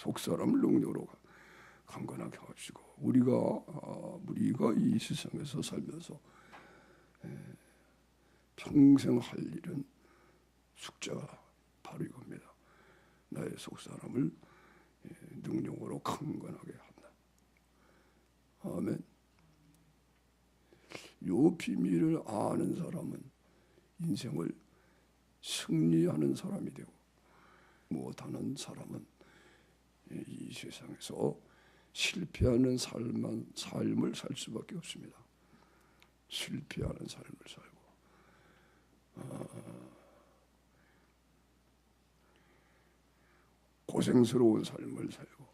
속사람을 능력으로 강건하게 하시고 우리가 이 세상에서 살면서 평생 할 일은 숙제가 바로 이겁니다. 나의 속사람을 능력으로 강건하게 한다. 아멘. 요 비밀을 아는 사람은 인생을 승리하는 사람이 되고, 못하는 사람은 이 세상에서 실패하는 삶을 살 수밖에 없습니다. 실패하는 삶을 살고 고생스러운 삶을 살고,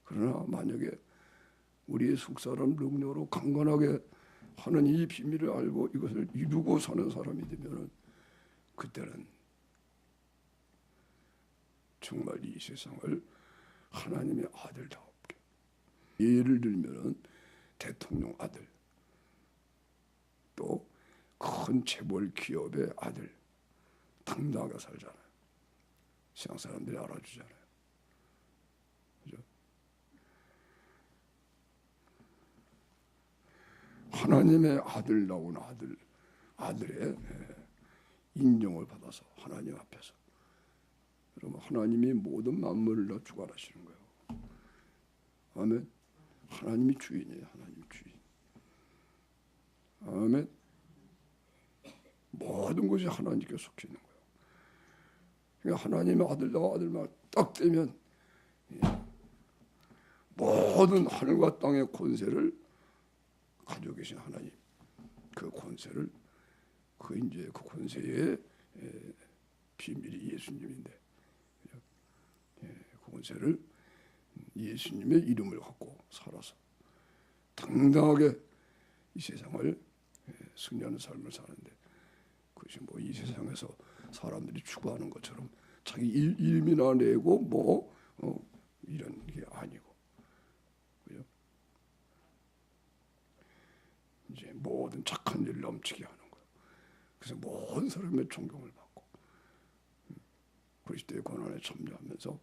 그러나 만약에 우리의 속사람 능력으로 강건하게 하는 이 비밀을 알고 이것을 이루고 사는 사람이 되면 그때는 정말 이 세상을 하나님의 아들답게, 예를 들면 대통령 아들, 또 큰 재벌 기업의 아들, 당당하게 살잖아요. 세상 사람들이 알아주잖아요. 그죠? 하나님의 아들 나온 아들의 인정을 받아서 하나님 앞에서, 그러면 하나님이 모든 만물을 다 주관하시는 거예요. 아멘. 하나님이 주인이에요. 하나님 주인. 아멘. 모든 것이 하나님께 속해 있는 거예요. 그러니까 하나님의 아들만 딱 되면 모든 하늘과 땅의 권세를 가지고 계신 하나님, 그 권세를 그 권세의 비밀이 예수님인데, 그 권세를 예수님의 이름을 갖고 살아서 당당하게 이 세상을 승리하는 삶을 사는데, 그것이 뭐 이 세상에서 사람들이 추구하는 것처럼 자기 이름이나 내고 이런 게 아니고, 그죠? 이제 모든 착한 일을 넘치게 하는 거예요. 그래서 모든 사람의 존경을 받고 그리스도의 고난에 참여하면서,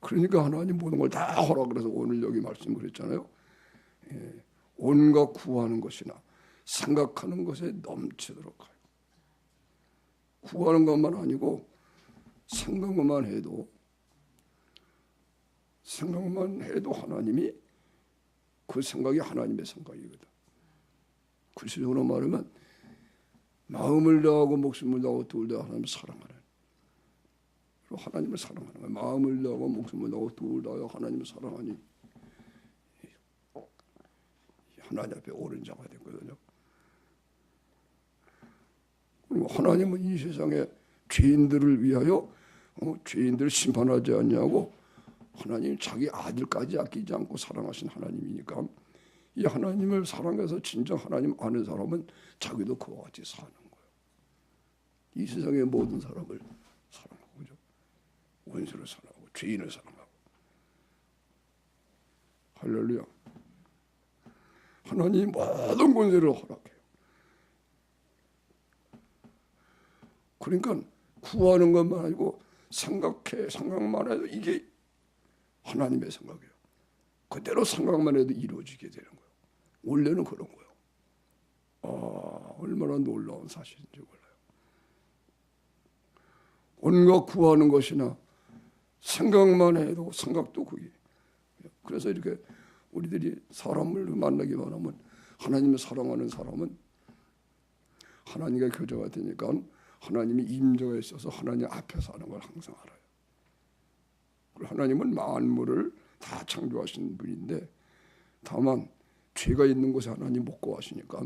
그러니까 하나님 모든 걸 다 허락을 해서 오늘 여기 말씀을 했잖아요. 온갖 구하는 것이나 생각하는 것에 넘치도록 하여. 구하는 것만 아니고 생각만 해도 하나님이, 그 생각이 하나님의 생각이거든. 구체적으로 말하면 마음을 다하고 목숨을 다하고 둘 다 하나님을 사랑하는, 그리고 하나님을 사랑하는 거예요. 마음을 다하고 목숨을 다하고 둘 다 하나님을 사랑하니 하나님 앞에 옳은 자가 됐거든요. 그리고 하나님은 이 세상에 죄인들을 위하여 죄인들을 심판하지 않냐고, 하나님 자기 아들까지 아끼지 않고 사랑하신 하나님이니까, 이 하나님을 사랑해서 진정 하나님 아는 사람은 자기도 그와 같이 사는 거예요. 이 세상의 모든 사람을 사랑하고, 그죠? 원수를 사랑하고 죄인을 사랑하고. 할렐루야. 하나님 모든 권세를 허락해요. 그러니까 구하는 것만 아니고 생각만 해도 이게 하나님의 생각이에요. 그대로 생각만 해도 이루어지게 되는 거예요. 원래는 그런 거예요. 얼마나 놀라운 사실인지 몰라요. 온갖 구하는 것이나 생각만 해도 생각도 그게. 그래서 이렇게 우리들이 사람을 만나기만 하면, 하나님을 사랑하는 사람은 하나님과 교제가 되니까 하나님이 임재가 있어서 하나님 앞에 사는 걸 항상 알아요. 그리고 하나님은 만물을 다 창조하신 분인데, 다만 죄가 있는 곳에 하나님 못 거하시니까,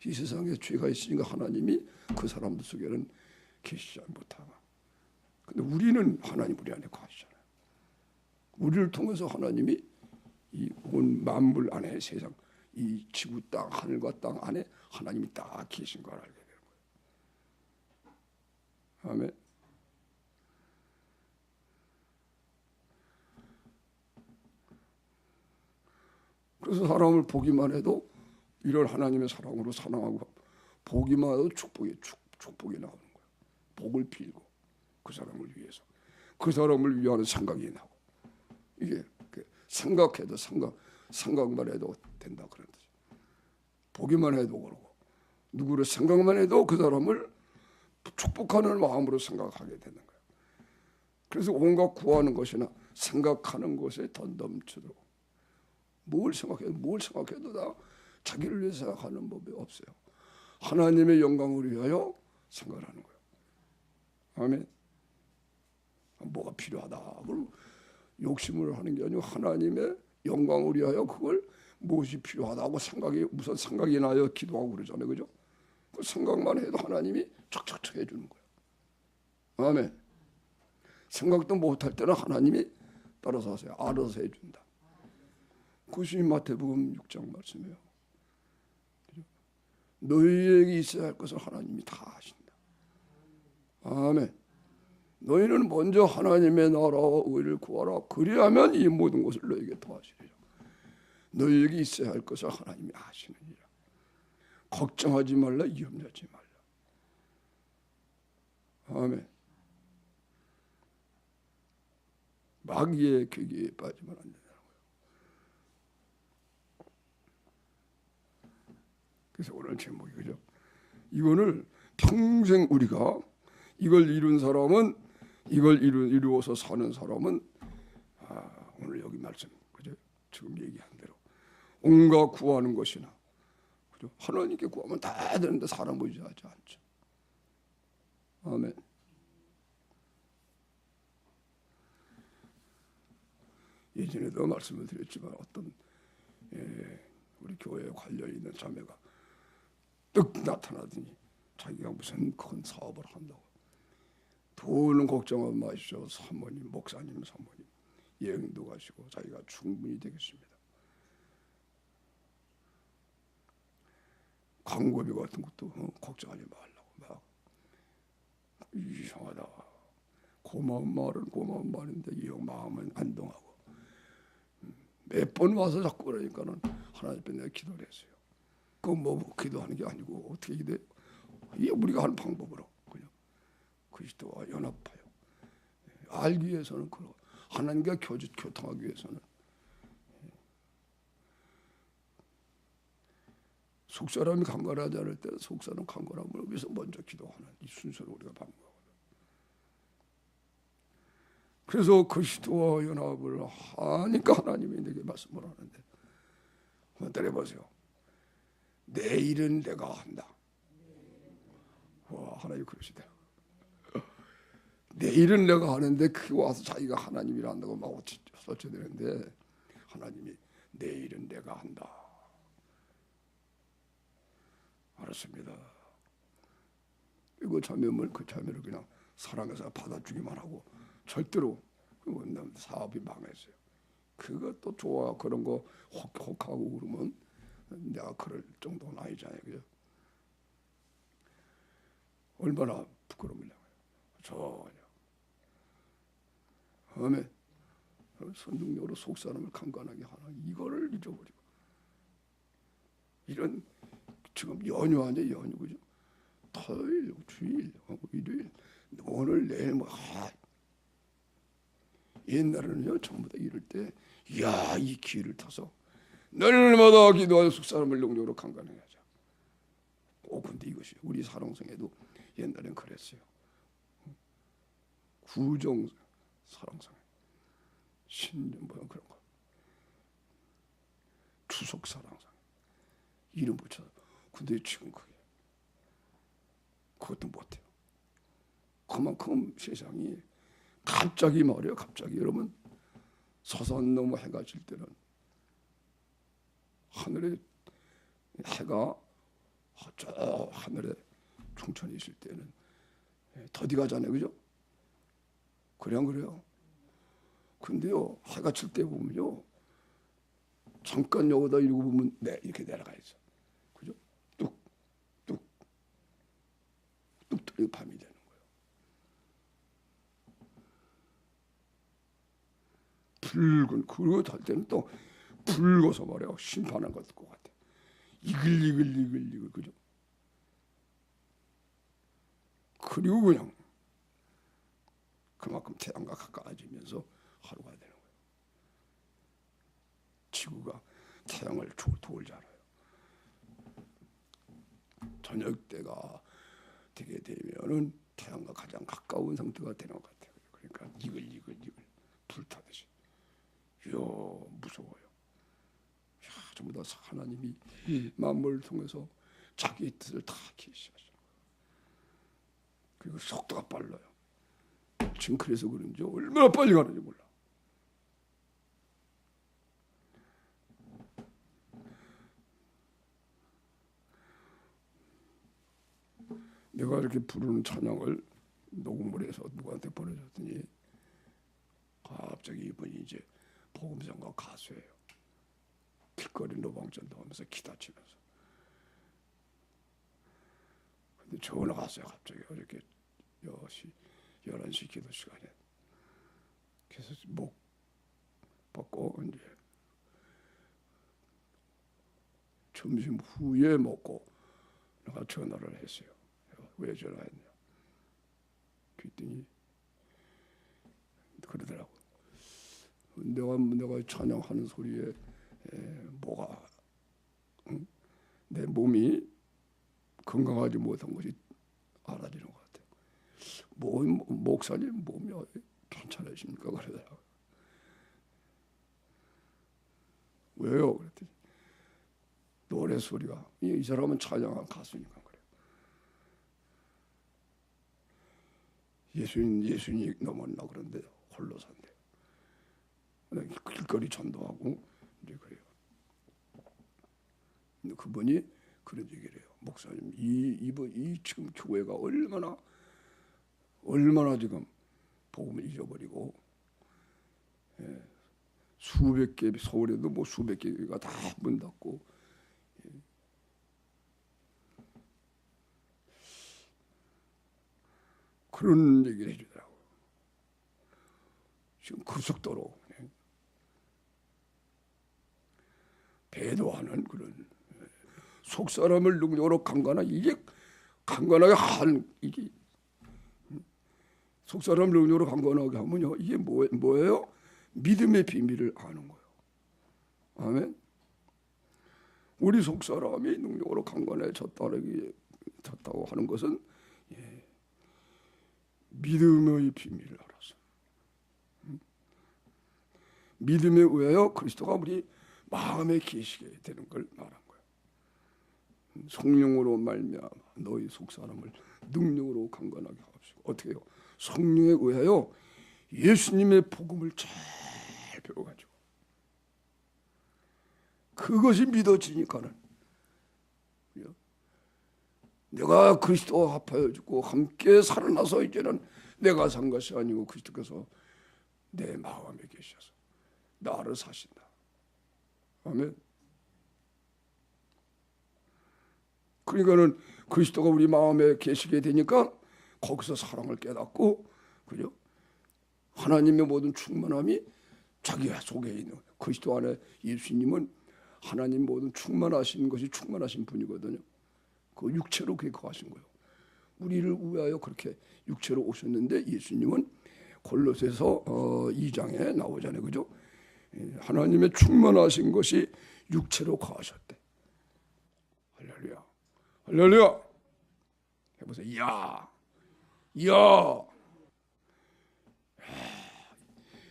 이 세상에 죄가 있으니까 하나님이 그 사람들 속에는 계시지 못하고, 근데 우리는 하나님 우리 안에 거하시잖아요. 우리를 통해서 하나님이 이 온 만물 안에, 세상 이 지구 땅, 하늘과 땅 안에 하나님이 딱 계신 걸 알게 되는 거예요. 아멘. 그래서 사람을 보기만 해도 이런 하나님의 사랑으로 사랑하고, 보기만 해도 축복이 나오는 거예요. 복을 빌고 그 사람을 위해서, 그 사람을 위하는 생각이 나고, 이게 생각해도 생각만 해도 된다 그런 뜻이에요. 보기만 해도 그러고 누구를 생각만 해도 그 사람을 축복하는 마음으로 생각하게 되는 거예요. 그래서 온갖 구하는 것이나 생각하는 것에 더 넘치도록 뭘 생각해도 다 자기를 위해 생각하는 법이 없어요. 하나님의 영광을 위하여 생각하는 거예요. 아멘. 뭐가 필요하다. 그걸 욕심을 하는 게 아니고 하나님의 영광을 위하여 그걸 무엇이 필요하다고 우선 생각이 나요. 기도하고 그러잖아요. 그죠? 그 생각만 해도 하나님이 척척척 해주는 거예요. 아멘. 생각도 못할 때는 하나님이 따라서 하세요. 알아서 해준다. 그것이 마태복음 6장 말씀이에요. 너희에게 있어야 할 것을 하나님이 다 하신다. 아멘. 너희는 먼저 하나님의 나라와 의를 구하라. 그리하면 이 모든 것을 너희에게 더하시리라. 너희에게 있어야 할 것을 하나님이 아시느니라. 걱정하지 말라, 염려하지 말라. 아멘. 마귀의 괴기에 빠지면 안 된다는 거예요. 그래서 오늘 제목이 그죠? 이거를 평생 우리가 이걸 이룬 사람은 이걸 이루어서 사는 사람은 오늘 여기 말씀 그죠? 지금 얘기한 대로 온갖 구하는 것이나 그죠? 하나님께 구하면 다 되는데 사람 의지하지 않죠. 아멘. 예전에도 말씀을 드렸지만 어떤 우리 교회에 관련 있는 자매가 뜩 나타나더니 자기가 무슨 큰 사업을 한다고. 돈은 걱정하지 마십시오. 사모님, 목사님, 사모님 여행도 가시고 자기가 충분히 되겠습니다. 광고비 같은 것도 걱정하지 말라고 막 이상하다. 고마운 말은 고마운 말인데 이 마음은 안동하고 몇 번 와서 자꾸 그러니까는 하나님 앞에 내가 기도를 했어요. 그거 뭐 기도하는 게 아니고 어떻게 기도해? 이게 우리가 하는 방법으로 그냥 그리스도와 연합하여 알기 위해서는 그런 하나님과 교통하기 위해서는 속사람이 강건하지 않을 때 속사람 강건함을 위해서 먼저 기도하는 이 순서를 우리가 방법하거든. 그래서 그리스도와 연합을 하니까 하나님이 내게 말씀을 하는데 한번 따라해보세요. 내 일은 내가 한다. 와, 하나님 그러시대요. 내 일은 내가 하는데 그게 와서 자기가 하나님이라 한다고 막 써쳐야 되는데 하나님이 내 일은 내가 한다. 알았습니다. 이거 자매면 그 자매를 그냥 사랑해서 받아주기만 하고 절대로 사업이 망했어요. 그것도 좋아. 그런 거 혹하고 그러면 내가 그럴 정도는 아니잖아요. 그죠? 얼마나 부끄럽냐고요. 전혀. 아멘. 선중력으로 속사람을 강건하게 하나 이거를 잊어버리고 이런 지금 연휴 아니에요. 연휴 그죠? 토요일, 주일, 일요일, 오늘 내일 뭐 옛날에는요 전부 다 이럴 때 야, 이 기회를 타서 날마다 기도하여 속사람을 영적으로 강건하게 하자. 근데 이것이 우리 사랑성에도 옛날엔 그랬어요. 구정 사랑성, 신년 뭐 그런 거, 추석 사랑성 이름 붙여서. 근데 지금 그것도 못해요. 그만큼 세상이 갑자기 말이에요. 갑자기 여러분 서선 너무 해가 질 때는 하늘에 해가 저 하늘에 충천이 있을 때는 더디 가잖아요. 그죠? 그래 안 그래요? 근데요 해가 칠 때 보면요 잠깐 여기다 읽어보면 이렇게 내려가 있어. 그죠? 뚝뚝 뚝뚝 밤이 되는 거예요. 붉은 그거 할 때는 또 붉어서 말이야 심판한 것 같아. 이글이글 그죠? 그리고 그냥 그만큼 태양과 가까워지면서 하루가 되는 거예요. 지구가 태양을 도울 줄 알아요. 저녁 때가 되게 되면은 태양과 가장 가까운 상태가 되는 것 같아요. 그러니까 이글 불타듯이. 이야, 무서워요. 야, 전부 다 하나님이 이 만물을 통해서 자기의 뜻을 다 계시하셔. 그리고 속도가 빨라요. 지금 그래서 그런지 얼마나 빨리 가는지 몰라. 내가 이렇게 부르는 찬양을 녹음을 해서 누구한테 보내줬더니 갑자기 이분이 이제 복음성가 가수예요. 길거리 노방전도 하면서 기타 치면서. 근데 전화가 왔어요. 갑자기 어저께 11시 기도 시간에. 그래서 목 받고 이제 점심 후에 먹고 내가 전화를 했어요. 왜 전화했냐? 그랬더니 그러더라고. 내가 찬양하는 소리에 뭐가 내 몸이 건강하지 못한 것이 알아지는 것 같아요. 목사님 몸이 괜찮으십니까? 그러더라고. 왜요? 그랬더니 노래 소리가 이 사람은 찬양한 가수니까 그래요. 예수님 넘었나 그런데 홀로 산대요. 길거리 전도하고 이제 그래요. 근데 그분이 그런 얘기를 해요. 목사님, 이 지금 교회가 얼마나 지금 복음을 잊어버리고, 수백 개, 서울에도 뭐 수백 개가 다 문 닫고, 그런 얘기를 해주더라고요. 지금 급속도로 배도하는 그런 속 사람을 능력으로 이게 강건하게 이게 속 사람을 능력으로 강건하게 하면요 이게 뭐예요? 믿음의 비밀을 아는 거예요. 아멘. 우리 속 사람이 능력으로 강건해졌다고 하는 것은 믿음의 비밀을 알았어. 믿음에 의하여 그리스도가 우리 마음에 계시게 되는 걸 말한 거예요. 성령으로 말미암아 너희 속 사람을 능력으로 강건하게 하옵시고. 어떻게 해요? 성령에 의하여 예수님의 복음을 잘 배워가지고 그것이 믿어지니까는 내가 그리스도와 합하여 죽고 함께 살아나서 이제는 내가 산 것이 아니고 그리스도께서 내 마음에 계셔서 나를 사신다. 아멘. 그러니까는 그리스도가 우리 마음에 계시게 되니까 거기서 사랑을 깨닫고, 그죠? 하나님의 모든 충만함이 자기 속에 있는 그리스도 안에 예수님은 하나님 모든 충만하신 것이 충만하신 분이거든요. 그 육체로 그렇게 거하신 거예요. 우리를 위하여 그렇게 육체로 오셨는데 예수님은 골로새서 2장에 나오잖아요, 그죠? 하나님의 충만하신 것이 육체로 거하셨대. 할렐루야, 할렐루야. 해보세요. 야.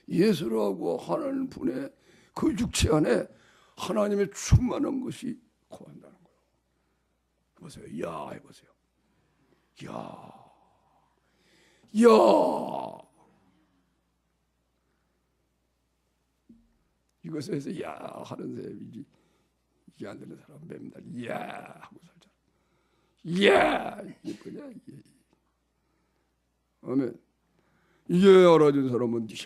예수라고 하는 분의 그 육체 안에 하나님의 충만한 것이 거한다는 거예요. 해보세요. 야, 해보세요. 야. 이것에서 야 하는 사람이지 이게 안 되는 사람 맨날 야 하고 살잖아. 야 이게 뭐냐 이게. 아멘. 이게 알아준 사람은 야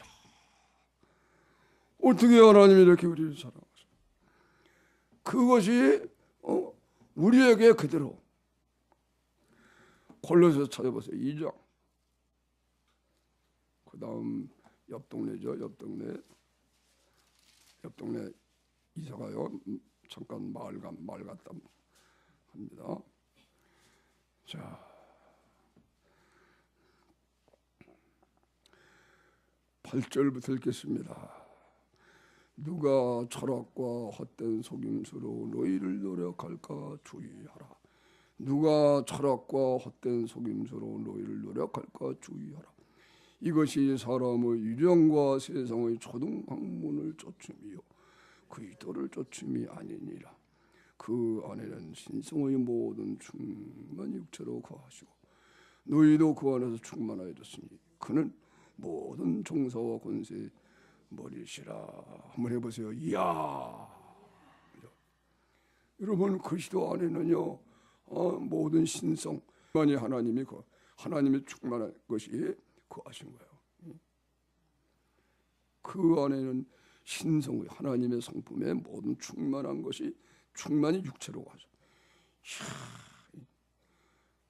어떻게 하나님이 이렇게 우리를 사랑하셔? 그것이 우리에게 그대로 골로새서 찾아보세요. 2장. 그 다음 옆 동네죠. 옆 동네 이사가요. 잠깐 마을 갔다 합니다. 자, 8절부터 읽겠습니다. 누가 철학과 헛된 속임수로 너희를 노력할까 주의하라. 누가 철학과 헛된 속임수로 너희를 노력할까 주의하라. 이것이 사람의 유령과 세상의 초등학문을 쫓음이요 그리스도를 쫓음이 아니니라. 그 안에는 신성의 모든 충만이 육체로 거하시고 너희도 그 안에서 충만하였으니 그는 모든 종사와 권세의 머리시라. 한번 해보세요. 이야. 여러분 그리스도 안에는요 모든 신성 만이 하나님이 충만한 것이 거하신 거예요. 그 안에는 신성의 하나님의 성품의 모든 충만한 것이 충만히 육체로 가죠.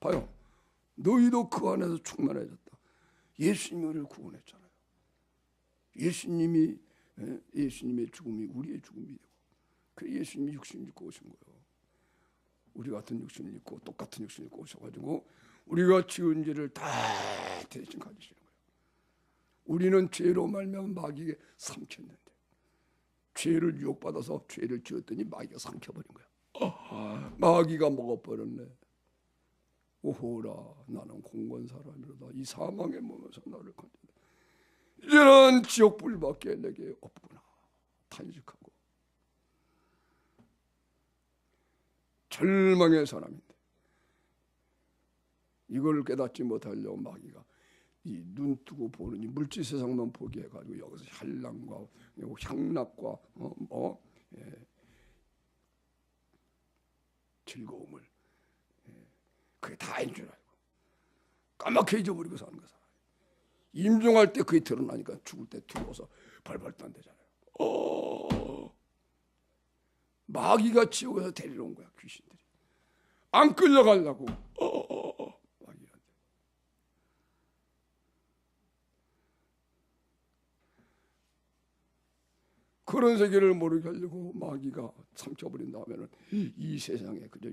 봐요. 너희도 그 안에서 충만해졌다. 예수님이 우리를 구원했잖아요. 예수님의 죽음이 우리의 죽음이 되고 그 예수님이 육신을 입고 오신 거예요. 우리 같은 육신을 입고 똑같은 육신을 입고 오셔가지고 우리가 지은 죄를 다 대신 가지시는 거예요. 우리는 죄로 말미암아 마귀에게 삼켰는데 죄를 유혹받아서 죄를 지었더니 마귀가 삼켜버린 거야. 마귀가 먹어버렸네. 오호라 나는 공고한 사람이로다. 이 사망의 몸에서 나를 건져라. 이제는 지옥불밖에 내게 없구나. 탄식하고 절망의 사람인데 이걸 깨닫지 못하려고 마귀가 이 눈 뜨고 보는 이 물질 세상만 보게 해가지고 여기서 한량과 향락과 즐거움을 그게 다인 줄 알고 까맣게 잊어버리고 사는 거야. 임종할 때 그게 드러나니까 죽을 때 두려워서 벌벌 떤대잖아요. 마귀가 지옥에서 데리러 온 거야. 귀신들이 안 끌려가려고 마귀한테. 그런 세계를 모르게 하려고 마귀가 삼켜버린 다음에는 이 세상에 그저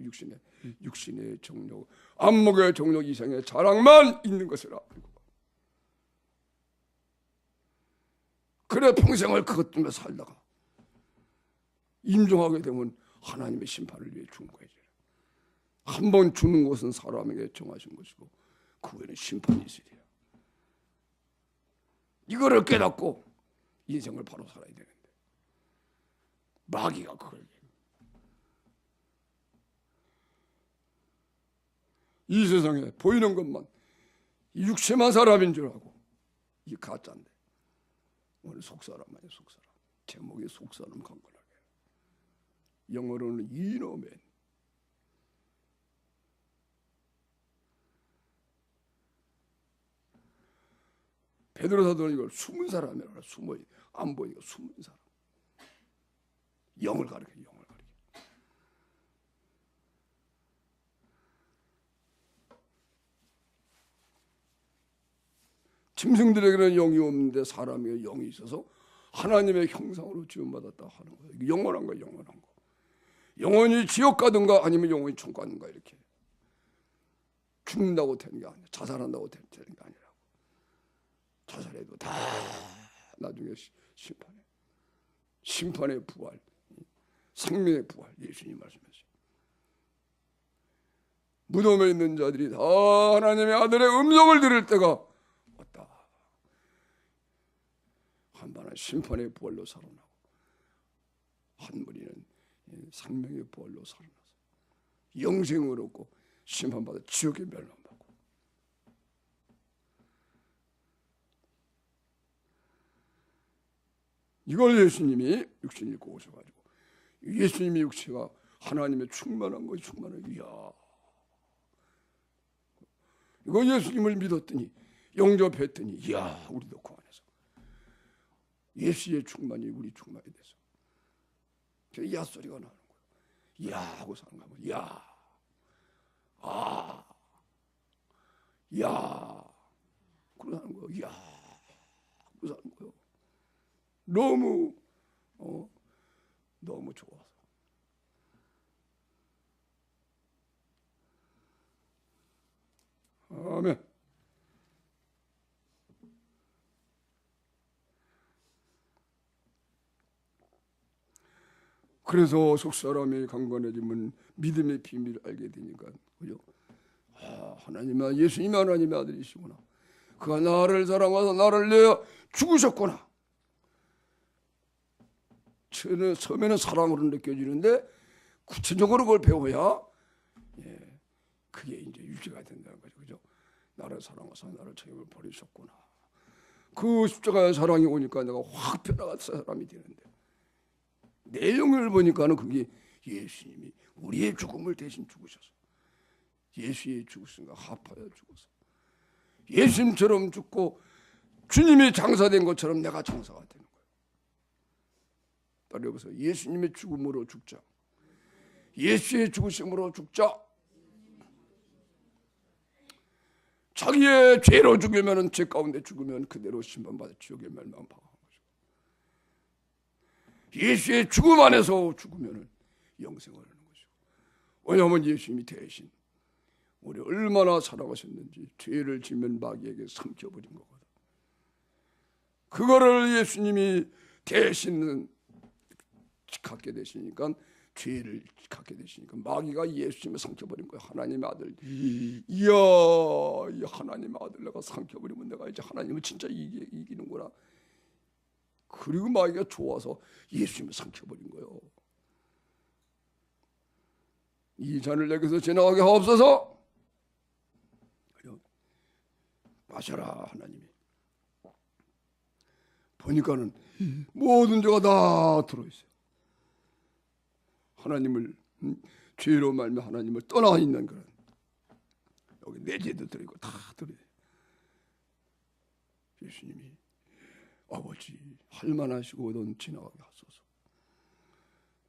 육신의 정욕, 안목의 정욕 이상의 자랑만 있는 것을 알고 그래 평생을 그것 때문에 살다가 임종하게 되면 하나님의 심판을 위해 죽은 거예요. 한 번 죽는 것은 사람에게 정하신 것이고 그 후에는 심판이 있으리라. 이거를 깨닫고 인생을 바로 살아야 되는데 마귀가 그걸 이 세상에 보이는 것만 육체만 사람인 줄 알고 이 가짜인데 오늘 속사람이에요. 속사람. 제목이 속사람 강건하게. 영어로는 이노맨. 베드로 사도는 이걸 숨은 사람이라고 숨어 안 보이니까 숨은 사람. 영을 가리켜. 영을 가리켜. 짐승들에게는 영이 없는데 사람에게 영이 있어서 하나님의 형상으로 지음받았다 하는 거예요. 이게 영원한 거예요. 영원한 거. 영원히 지옥 가든가 아니면 영원히 천국 가든가 이렇게 죽는다고 되는 게 아니야. 자살한다고 되는 게 아니라고. 자살해도 다 나중에 심판의 부활, 생명의 부활 예수님 말씀하셨어요. 무덤에 있는 자들이 다 하나님의 아들의 음성을 들을 때가 왔다. 한 분은 심판의 부활로 살아나고 한 분이는 생명의 부활로 살아나서 영생을 얻고 심판받아 지옥에 멸망받고. 이걸 예수님이 육신을 입고 오셔가지고 예수님의 육체가 하나님의 충만한 것이 충만해. 이야, 이거 예수님을 믿었더니 영접했더니 이야, 우리도 그 안에서 예수의 충만이 우리 충만이 돼서 야 소리가 나는 거예요. 이야 하고 사는 거예요. 이야, 야, 그러는 거예요. 이야 하고 사는 거예요. 너무 좋아서. 아멘. 그래서 속사람이 강건해지면 믿음의 비밀을 알게 되니까, 그죠? 하나님은 예수님이 하나님의 아들이시구나. 그가 나를 사랑하사 나를 내어 죽으셨구나. 처음에는 사랑으로 느껴지는데 구체적으로 그걸 배워야 그게 이제 유지가 된다는 거죠. 그죠? 나를 사랑하사 나를 책임을 버리셨구나. 그 십자가의 사랑이 오니까 내가 확 변화가서 사람이 되는데, 내용을 보니까는 그게 예수님이 우리의 죽음을 대신 죽으셔서, 예수의 죽으신가 합하여 죽어서 예수님처럼 죽고 주님이 장사된 것처럼 내가 장사가 되는 거예요. 따라해보세요. 예수님의 죽음으로 죽자. 예수의 죽으심으로 죽자. 자기의 죄로 죽으면, 죄 가운데 죽으면 그대로 심판받아 지옥에 멸망하는 거죠. 예수의 죽음 안에서 죽으면 영생을 하는 거죠. 왜냐하면 예수님이 대신 우리 얼마나 사랑하셨는지 죄를 지면 마귀에게 삼켜버린 거거든. 그거를 예수님이 대신 갖게 되시니까, 죄를 갖게 되시니까 마귀가 예수님을 삼켜버린 거예요. 하나님의 아들. 이야, 이 하나님의 아들 내가 삼켜버리면 내가 이제 하나님을 진짜 이기는구나. 그리고 마귀가 좋아서 예수님을 삼켜버린 거예요. 이 잔을 내게서 지나가게 하옵소서. 마셔라. 하나님이 보니까는 모든 죄가 다 들어있어요. 하나님을 죄로 말며 하나님을 떠나 있는 그런, 여기 내 죄도 들어있고 다 들어있어요. 예수님이 아버지 할만하시거든 지나가게 하소서.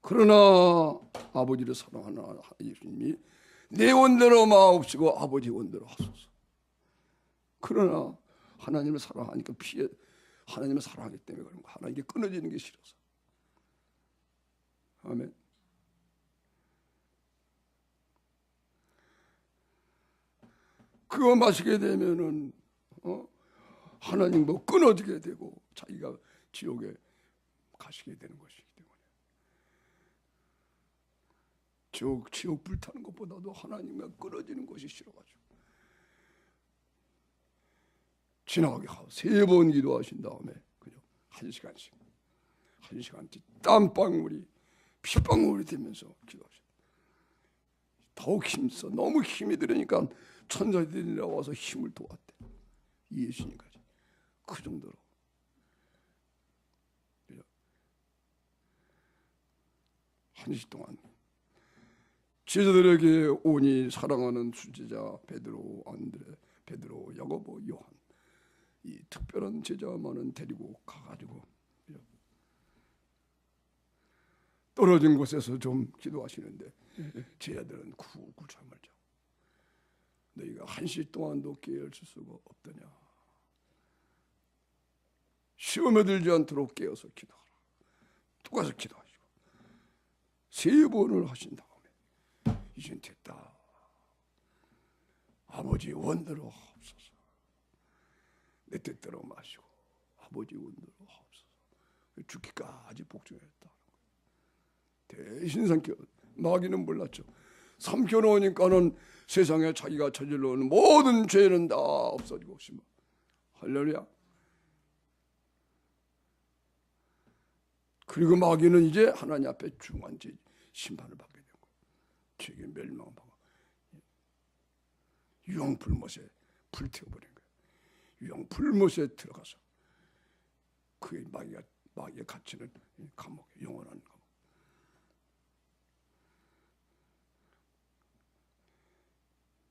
그러나 아버지를 사랑하는 예수님이 내 원대로 마옵시고 아버지 원대로 하소서. 그러나 하나님을 사랑하니까 하나님을 사랑하기 때문에 그런 거. 하나님께 끊어지는 게 싫어서. 아멘. 그거 마시게 되면은 하나님 뭐 끊어지게 되고 자기가 지옥에 가시게 되는 것이기 때문에, 지옥 불타는 것보다도 하나님과 끊어지는 것이 싫어가지고 지나가게 하고 3번 기도하신 다음에 그죠? 1시간씩 땀방울이 핏방울이 되면서 기도하셨어요. 더욱 힘써. 너무 힘이 들으니까 천사들이 나와서 힘을 도왔대. 예수님까지. 그 정도로. 그죠? 1시 동안 제자들에게 온히 사랑하는 수제자 베드로, 안드레, 베드로, 야고보, 요한, 이 특별한 제자만은 데리고 가가지고 떨어진 곳에서 좀 기도하시는데, 제자들은 쿨쿨 잠을 자고, 너희가 1시 동안도 깨어있을 수가 없더냐. 시험에 들지 않도록 깨어서 기도하라. 또 가서 기도하시고 3번을 하신 다음에 이젠 됐다. 아버지 원대로 하옵소서. 내 뜻대로 마시고 아버지 원대로 하옵소서. 죽기까지 복종했다. 대신 삼켜. 마귀는 몰랐죠. 삼켜놓으니까는 세상에 자기가 저질러오는 모든 죄는 다 없어지고 싶어. 할렐루야. 그리고 마귀는 이제 하나님 앞에 중한죄 심판을 받게 된 거예요. 죄의 멸망받고 유황불못에 불태워버린 거예요. 유황불못에 들어가서 그의 마귀가 갇히는 감옥에, 영원한 감옥.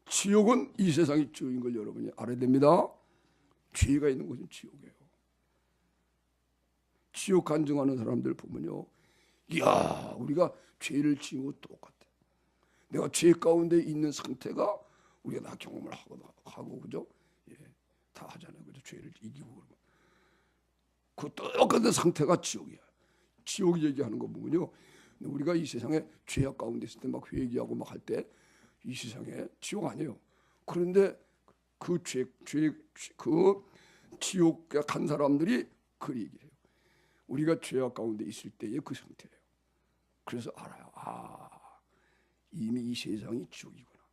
지옥은 이 세상이 지옥인 걸 여러분이 알아야 됩니다. 죄가 있는 곳은 지옥이에요. 지옥 간증하는 사람들 보면요, 이야, 우리가 죄를 지은 것 똑같아. 내가 죄 가운데 있는 상태가 우리가 다 경험을 하고 그죠? 예, 다 하잖아요. 그죠? 죄를 이기고 그러면 그 똑같은 상태가 지옥이야. 지옥 얘기하는 거 보면요, 우리가 이 세상에 죄악 가운데 있을 때 막 회개하고 막 할 때 이 세상에 지옥 아니에요. 그런데 그 지옥에 간 사람들이 그 얘기해요. 우리가 죄악 가운데 있을 때의 그 상태예요. 그래서 알아요. 이미 이 세상이 지옥이구나.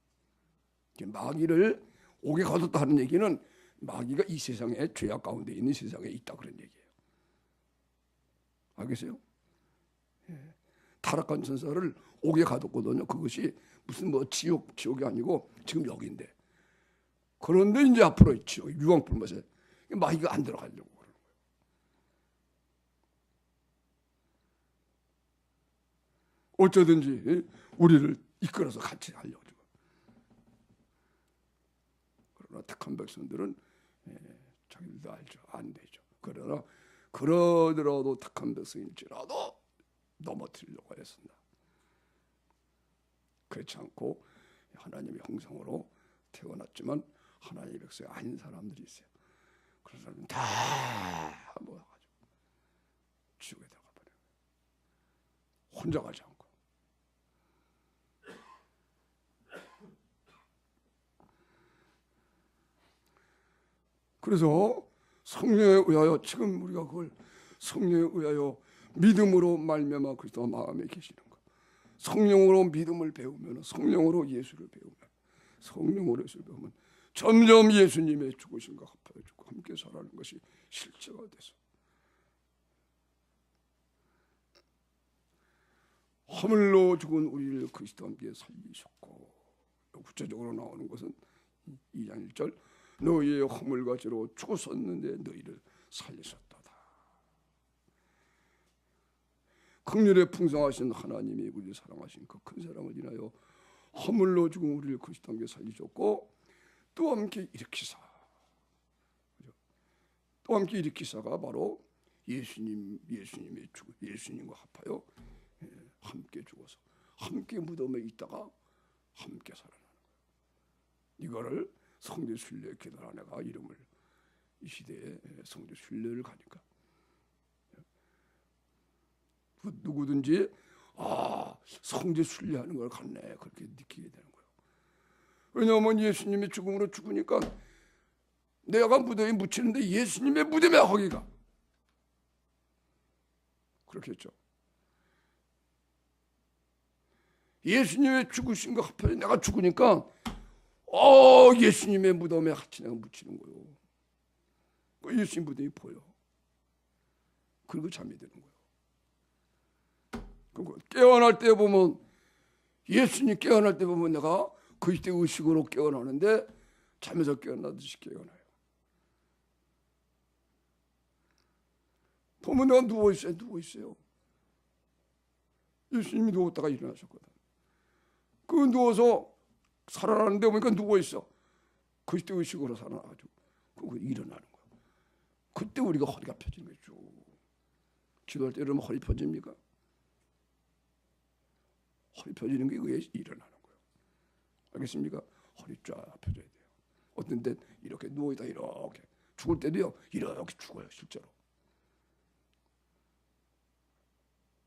마귀를 옥에 가뒀다 하는 얘기는 마귀가 이 세상에 죄악 가운데 있는 세상에 있다 그런 얘기예요. 알겠어요? 예. 타락한 천사를 옥에 가뒀거든요. 그것이 무슨 뭐 지옥이 아니고 지금 여기인데. 그런데 이제 앞으로 지옥 유황불못에 마귀가 안 들어가려고 그러는 거예요. 어쩌든지 우리를 이끌어서 같이 하려고. 그러나 택한 백성들은 자기들도 알죠. 안 되죠. 그러나 그러더라도 택한 백성일지라도 넘어뜨리려고 했습니다. 그렇지 않고 하나님의 형상으로 태어났지만 하나님의 백성이 아닌 사람들이 있어요. 그런 사람은 다 모여가지고 지옥에 들어가 버려요. 혼자 가지 않고. 그래서 성령에 의하여 지금 우리가 그걸 성령에 의하여 믿음으로 말미암아 그리스도 마음에 계시는 것. 성령으로 믿음을 배우면 성령으로 예수를 배우면 성령으로 예수를 배우면 점점 예수님의 죽으심과 합하여 죽고 함께 살아가는 것이 실제가 돼서 허물로 죽은 우리를 그리스도와 함께 살리셨고 구체적으로 나오는 것은 2장 1절 너희의 허물과 죄로 죽었었는데 너희를 살리셨도다. 긍휼에 풍성하신 하나님이 우리를 사랑하신 그 큰 사랑을 인하여 허물로 죽은 우리를 그리스도와 함께 살리셨고 또 함께 일으키사. 또 함께 일으키사가 바로 예수님의 죽음, 예수님과 합하여 함께 죽어서 함께 무덤에 있다가 함께 살아나는 거예요. 이거를 성대 순례 계단 내가 이름을 이 시대에 성대 순례를 가니까 누구든지 성대 순례하는 걸 갔네 그렇게 느끼게 되는 거예요. 왜냐하면 예수님의 죽음으로 죽으니까 내가 무덤에 묻히는데 예수님의 무덤에 허기가 그렇겠죠. 예수님의 죽으신 거 합하여 내가 죽으니까 예수님의 무덤에 같이 내가 묻히는 거예요. 예수님 무덤이 보여. 그리고 잠이 드는 거예요. 깨어날 때 보면 예수님 깨어날 때 보면 내가 그때 의식으로 깨어나는데 잠에서 깨어나듯이 깨어나요. 보면 내가 누워 있어요. 예수님이 누웠다가 일어나셨거든. 그 누워서 살아나는데 보니까 누워 있어. 그때 의식으로 살아나가지고 그거 일어나는 거야. 그때 우리가 허리가 펴지는 거죠. 기도할 때 이러면 허리 펴집니까? 허리 펴지는 게 의에 일어나는 거예요. 알겠습니까? 허리 쫙 펴져야 돼요. 어떤 때 이렇게 누워있다 이렇게 죽을 때도요 이렇게 죽어요 실제로.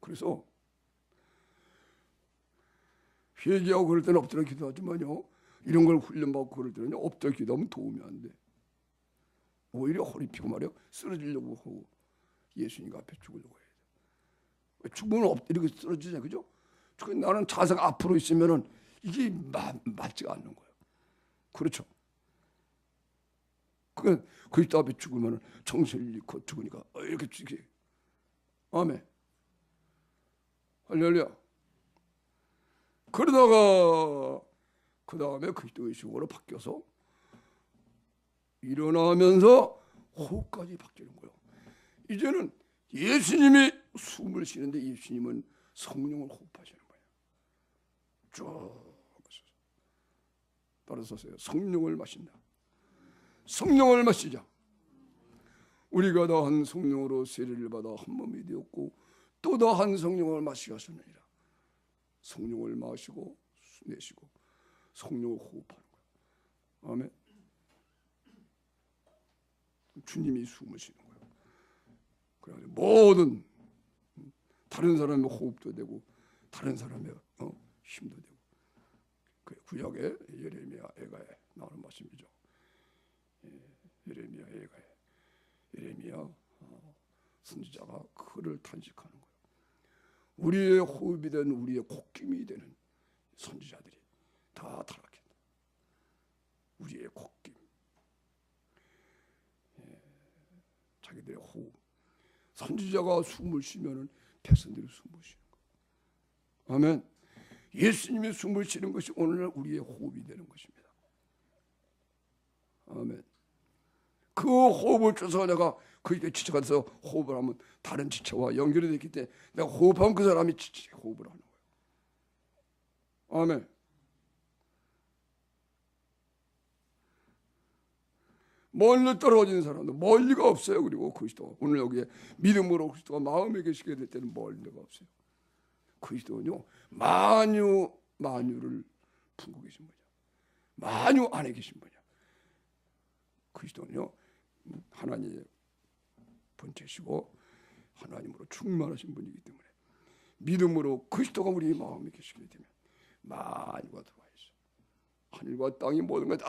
그래서 회개하고 그럴 때는 엎드려 기도하지만요 이런 걸 훈련받고 그럴 때는 엎드려 기도하면 도움이 안 돼. 오히려 허리 펴고 말이요 쓰러지려고 하고 예수님 앞에 죽으려고 해야 돼. 죽으면 이렇게 쓰러지잖아요, 그죠? 나는 자세가 앞으로 있으면은 이게 맞지가 않는 거예요. 그렇죠? 그리스도 앞에 죽으면은 정신을 잃고 죽으니까 이렇게 죽게. 아멘. 할렐루야. 그러다가 그 다음에 그리스도 의식으로 바뀌어서 일어나면서 호흡까지 바뀌는 거예요. 이제는 예수님이 숨을 쉬는데 예수님은 성령을 호흡하시는 거예요. 쭉 따라서 서세요. 성령을 마신다. 성령을 마시자. 우리가 다 한 성령으로 세례를 받아 한 몸이 되었고 또 다 한 성령을 마시게 하셨느니라. 성령을 마시고 내쉬고 성령을 호흡하는 거예요. 아멘. 주님이 숨을 쉬는 거예요. 그래서 모든 다른 사람의 호흡도 되고 다른 사람의 힘도 되고 그 구약의 예레미야 에가에 나오는 말씀이죠. 예레미야 에가에 예레미야 선지자가 그를 탄식하는 거예요. 우리의 호흡이 된 우리의 콧김이 되는 선지자들이 다 타락했다. 우리의 콧김, 자기들의 호흡. 선지자가 숨을 쉬면은 백성들이 숨을 쉬는 거. 아멘. 예수님이 숨을 쉬는 것이 오늘날 우리의 호흡이 되는 것입니다. 아멘. 그 호흡을 줘서 내가 그에게 지쳐가서 호흡을 하면 다른 지체와 연결이 됐기 때문에 내가 호흡하면 그 사람이 호흡을 하는 거예요. 아멘. 멀리 떨어진 사람도 멀리가 없어요. 그리고 그리스도 오늘 여기에 믿음으로 그리스도가 마음에 계시게 될 때는 멀리가 없어요. 그리스도는요 만유를 품고 계신 분이야. 만유 안에 계신 분이야. 그리스도는요 하나님의 본체시고 하나님으로 충만하신 분이기 때문에 믿음으로 그리스도가 우리 마음에 계시게 되면 만유가 들어와 있어. 하늘과 땅이 모든 것 다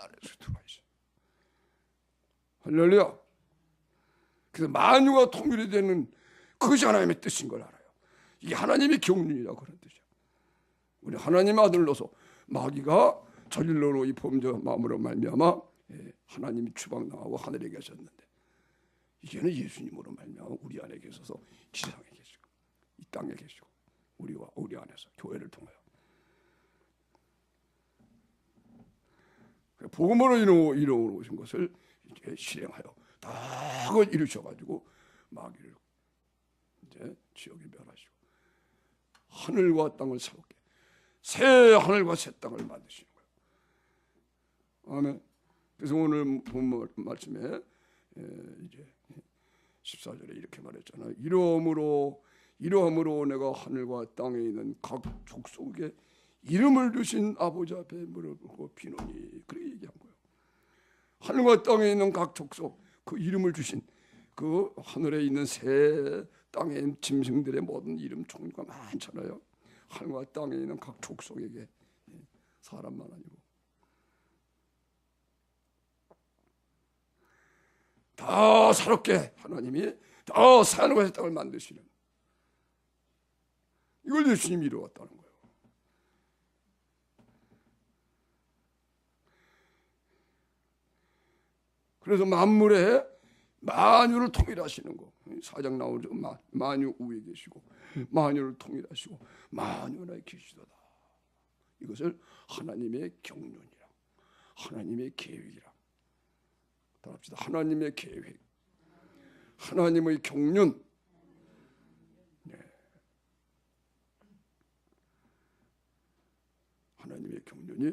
안에서 들어와 있어. 할렐루야. 그래서 만유가 통일이 되는 그것이 하나님의 뜻인 걸 알아요. 이게 하나님의 경륜이라고 그런 뜻이야. 우리 하나님 아들로서 마귀가 저질러로 이 범죄 마음으로 말미암아 하나님이 추방당하고 하늘에 계셨는데 이제는 예수님으로 말미암아 우리 안에 계셔서 지상에 계시고 이 땅에 계시고 우리 안에서 교회를 통하여 복음으로 이루어 오신 것을 이제 실행하여 다 그걸 이루셔가지고 마귀를 이제 지옥에 멸하시고 하늘과 땅을 새롭게 새 하늘과 새 땅을 만드시는 거예요. 아멘. 그래서 오늘 본 말씀에 이제 14절에 이렇게 말했잖아요. 이러함으로 내가 하늘과 땅에 있는 각 족속에 이름을 주신 아버지 앞에 무릎 꿇고 비노니 그렇게 얘기한 거예요. 하늘과 땅에 있는 각 족속 그 이름을 주신 그 하늘에 있는 새 땅에 있는 짐승들의 모든 이름 종류가 많잖아요. 하늘과 땅에 있는 각 족속에게 사람만 아니고 다 새롭게 하나님이 다 하늘과 새 땅을 만드시는 이걸 예수님이 이루었다는 거예요. 그래서 만물에 만유를 통일하시는 거. 사장 나오죠. 만유 우에 계시고 만유를 통일하시고 만유나에 계시도다. 이것을 하나님의 경륜이라 하나님의 계획이라. 따라합시다. 하나님의 계획, 하나님의 경륜. 네. 하나님의 경륜이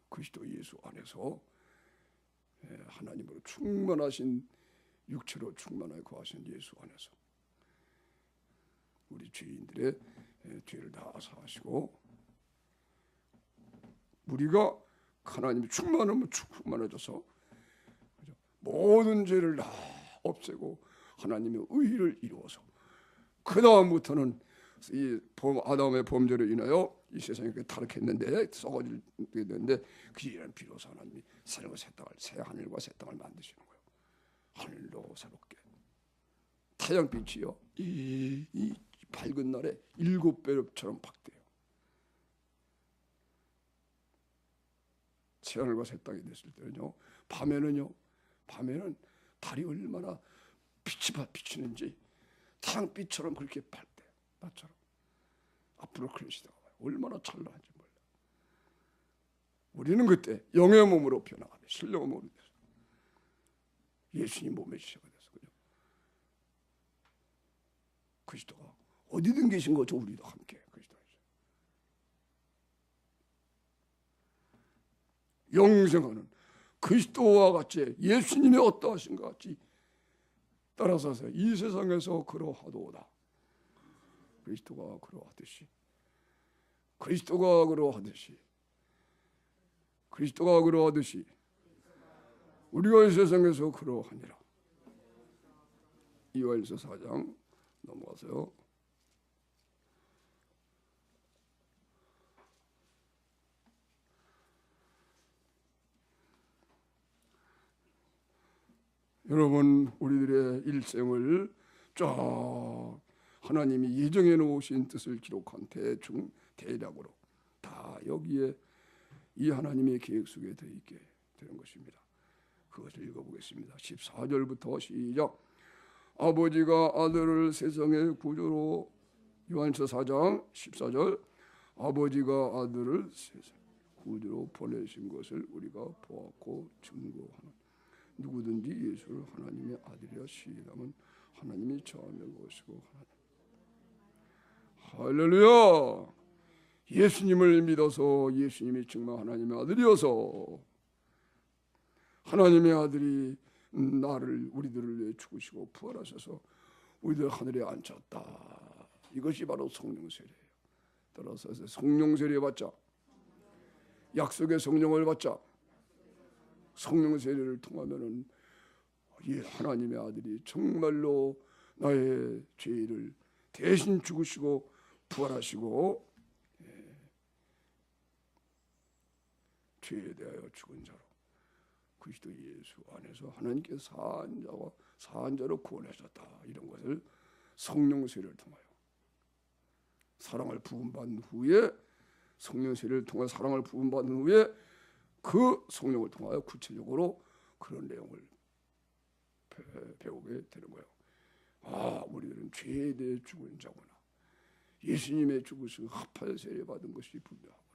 그리스도 예수 안에서 하나님으로 충만하신 육체로 충만하게 거하신 예수 안에서 우리 죄인들의 죄를 다 사하시고 우리가 하나님이 충만해져서 모든 죄를 다 없애고 하나님의 의를 이루어서 그 다음부터는 이 아담의 범죄로 인하여 이 세상에 타락했는데 썩어지게 됐는데 그 일은 비로소 하나님이 새로운 새 하늘과 새 땅을 만드시는 거예요. 하늘도 새롭게 타양빛이요 이 밝은 날에 7배처럼 밝대요. 새 하늘과 새 땅이 됐을 때는요 밤에는 달이 얼마나 빛이 비치는지 타양빛처럼 그렇게 밝대요. 나처럼 앞으로 그러시다가 얼마나 찬란한지 몰라. 우리는 그때 영의 몸으로 변화하며 신령의 몸이 돼서 예수님 몸의 지체가 돼서 그죠. 그리스도가 어디든 계신 거죠. 우리도 함께 그리스도가 영생하는 그리스도와 같이 예수님이 어떠하신 것 같이 따라서서 이 세상에서 그러하도다. 그리스도가 그러하듯이 우리가 이 세상에서 그러하니라. 요한일서 4장 넘어가세요. 여러분 우리들의 일생을 쫙 하나님이 예정해 놓으신 뜻을 기록한 대략으로 다 여기에 이 하나님의 계획 속에 들어있게 되는 것입니다. 그것을 읽어보겠습니다. 14절부터 시작. 아버지가 아들을 세상의 구주로, 요한서 4장 14절, 아버지가 아들을 세상 구주로 보내신 것을 우리가 보았고 증거하는, 누구든지 예수를 하나님의 아들이라 시인하면 하나님이 처하는 것이고. 할렐루야. 예수님을 믿어서, 예수님이 정말 하나님의 아들이어서, 하나님의 아들이 우리들을 위해 죽으시고 부활하셔서 우리들 하늘에 앉혔다. 이것이 바로 성령 세례예요. 따라서 성령 세례 받자, 약속의 성령을 받자. 성령 세례를 통하면은 이 하나님의 아들이 정말로 나의 죄를 대신 죽으시고 부활하시고, 죄에 대하여 죽은 자로 그리스도 예수 안에서 하나님께서 사한 자로 구원하셨다. 이런 것을 성령 세례를 통하여, 사랑을 부음받은 후에, 성령 세례를 통해 사랑을 부음받은 후에 그 성령을 통하여 구체적으로 그런 내용을 배우게 되는 거예요. 아, 우리들은 죄에 대해 죽은 자구나. 예수님의 죽으심을 합하여 세례받은 것이 분명하구나.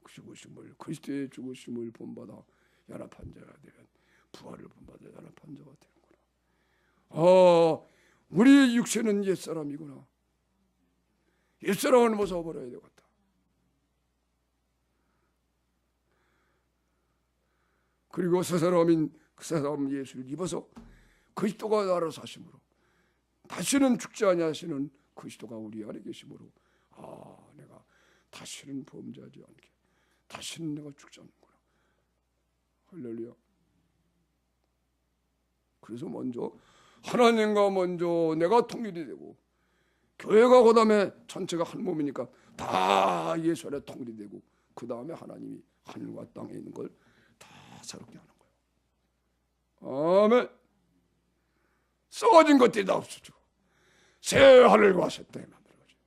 죽으심을, 그리스도의 죽으심을 본받아 연합한 자가 되면 부활을 본받아 연합한 자가 되는구나. 아, 우리의 육체는 옛사람이구나. 옛사람을 벗어버려야 되겠다. 그리고 새 사람인 그 사람 예수를 입어서 그리스도가 나로 사심으로 다시는 죽지 아니하시는 그리스도가 우리 안에 계심으로, 아, 내가 다시는 범죄하지 않게, 다시는 내가 죽지 않는구나. 할렐루야. 그래서 먼저 하나님과 먼저 내가 통일이 되고, 교회가 그 다음에 전체가 한 몸이니까 다 예수 안에 통일이 되고, 그 다음에 하나님이 하늘과 땅에 있는 걸 다 새롭게 하는 거예요. 아멘. 썩어진 것들이 다 없어지고 새 하늘과 새 땅이 만들어가지고,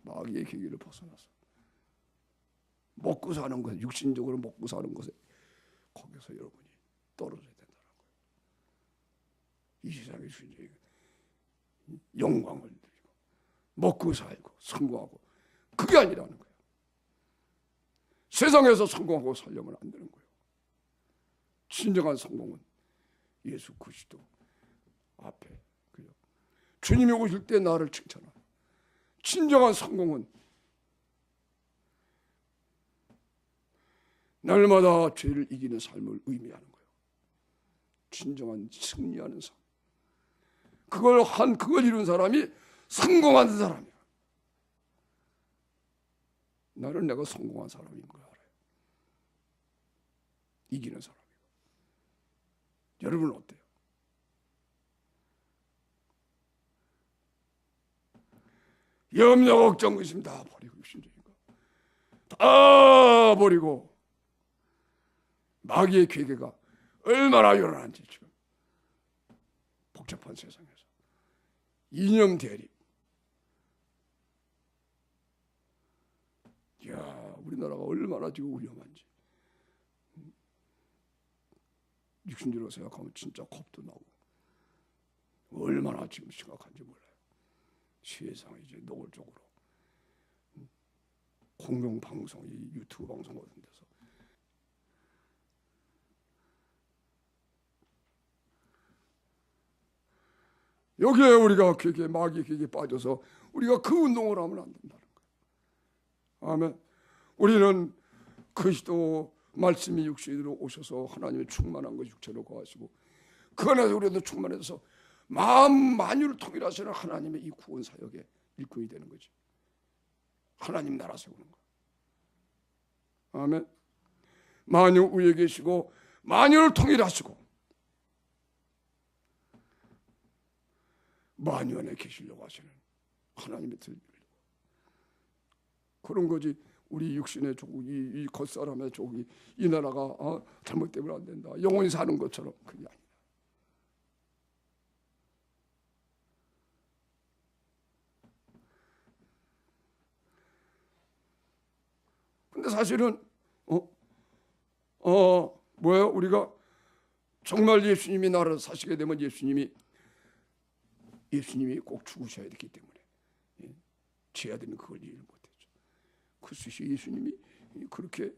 마귀의 계기를 벗어나서 먹고 사는 것, 육신적으로 먹고 사는 것에, 거기서 여러분이 떨어져야 된다는 거예요. 이 세상의 주인이 영광을 누리고 먹고 살고 성공하고, 그게 아니라는 거예요. 세상에서 성공하고 살려면 안 되는 거예요. 진정한 성공은 예수 그리스도 앞에, 주님이 오실 때 나를 칭찬하는, 진정한 성공은 날마다 죄를 이기는 삶을 의미하는 거예요. 진정한 승리하는 삶. 그걸 이룬 사람이 성공한 사람이야. 나는 내가 성공한 사람인 걸 알아요. 이기는 사람이고. 여러분은 어때요? 염려 걱정 의심 다 버리고, 육신적인 거 다 버리고, 마귀의 괴계가 얼마나 요란한지, 지금 복잡한 세상에서 이념 대립. 이야, 우리나라가 얼마나 지금 위험한지 육신적으로 생각하면 진짜 겁도 나고, 얼마나 지금 심각한지 몰라요. 세상이 이제 노골적으로 공영방송이, 유튜브 방송 같은 데서 여기에 우리가 그게 마귀의 그게 빠져서 우리가 그 운동을 하면 안 된다는 거예요. 아멘. 우리는 그리스도 말씀이 육신으로 오셔서 하나님의 충만한 것 육체로 거하시고, 그 안에서 우리도 충만해서 마음 만유를 통일하시는 하나님의 이 구원 사역에 일꾼이 되는 거지. 하나님 나라 세우는 거. 아멘. 만유 위에 계시고 만유를 통일하시고 만유 안에 계시려고 하시는 하나님의 뜻, 그런 거지. 우리 육신의 조국이, 이 겉사람의 조국이, 이 나라가 잘못되면 안 된다, 영원히 사는 것처럼. 그게 아니다. 근데 사실은 뭐예요? 우리가 정말 예수님이 나라를 사시게 되면 예수님이 꼭 죽으셔야 되기 때문에 제 아들은 그걸 이해를 못했죠. 그 수시 예수님이 그렇게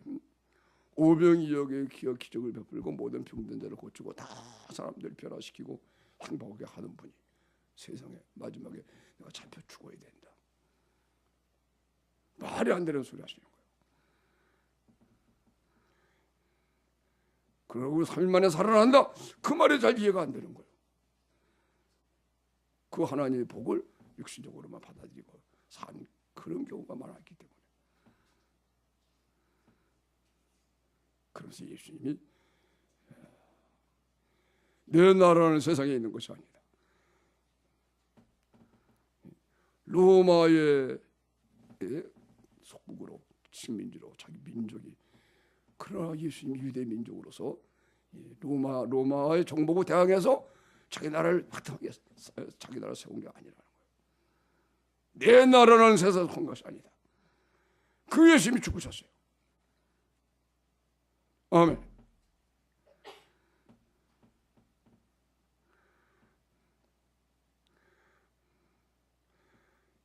오병이어의 기억 기적을 베풀고 모든 병든 자를 고치고 다 사람들 변화시키고 행복하게 하는 분이 세상에 마지막에 내가 잡혀 죽어야 된다, 말이 안 되는 소리 하시는 거예요. 그러고 3일 만에 살아난다, 그 말이 잘 이해가 안 되는 거예요. 그 하나님의 복을 육신적으로만 받아들이고 산 그런 경우가 많았기 때문에. 그래서 예수님이 내 나라는 세상에 있는 것이 아니다, 로마의 속국으로, 식민지로, 자기 민족이, 그러나 예수님이 유대 민족으로서 로마의 정복을 대항해서 자기 나라를 확정하게, 자기 나라를 세운 게 아니라는 거예요. 내 나라는 세상에서 한 것이 아니다. 그 예수님이 죽으셨어요. 아멘.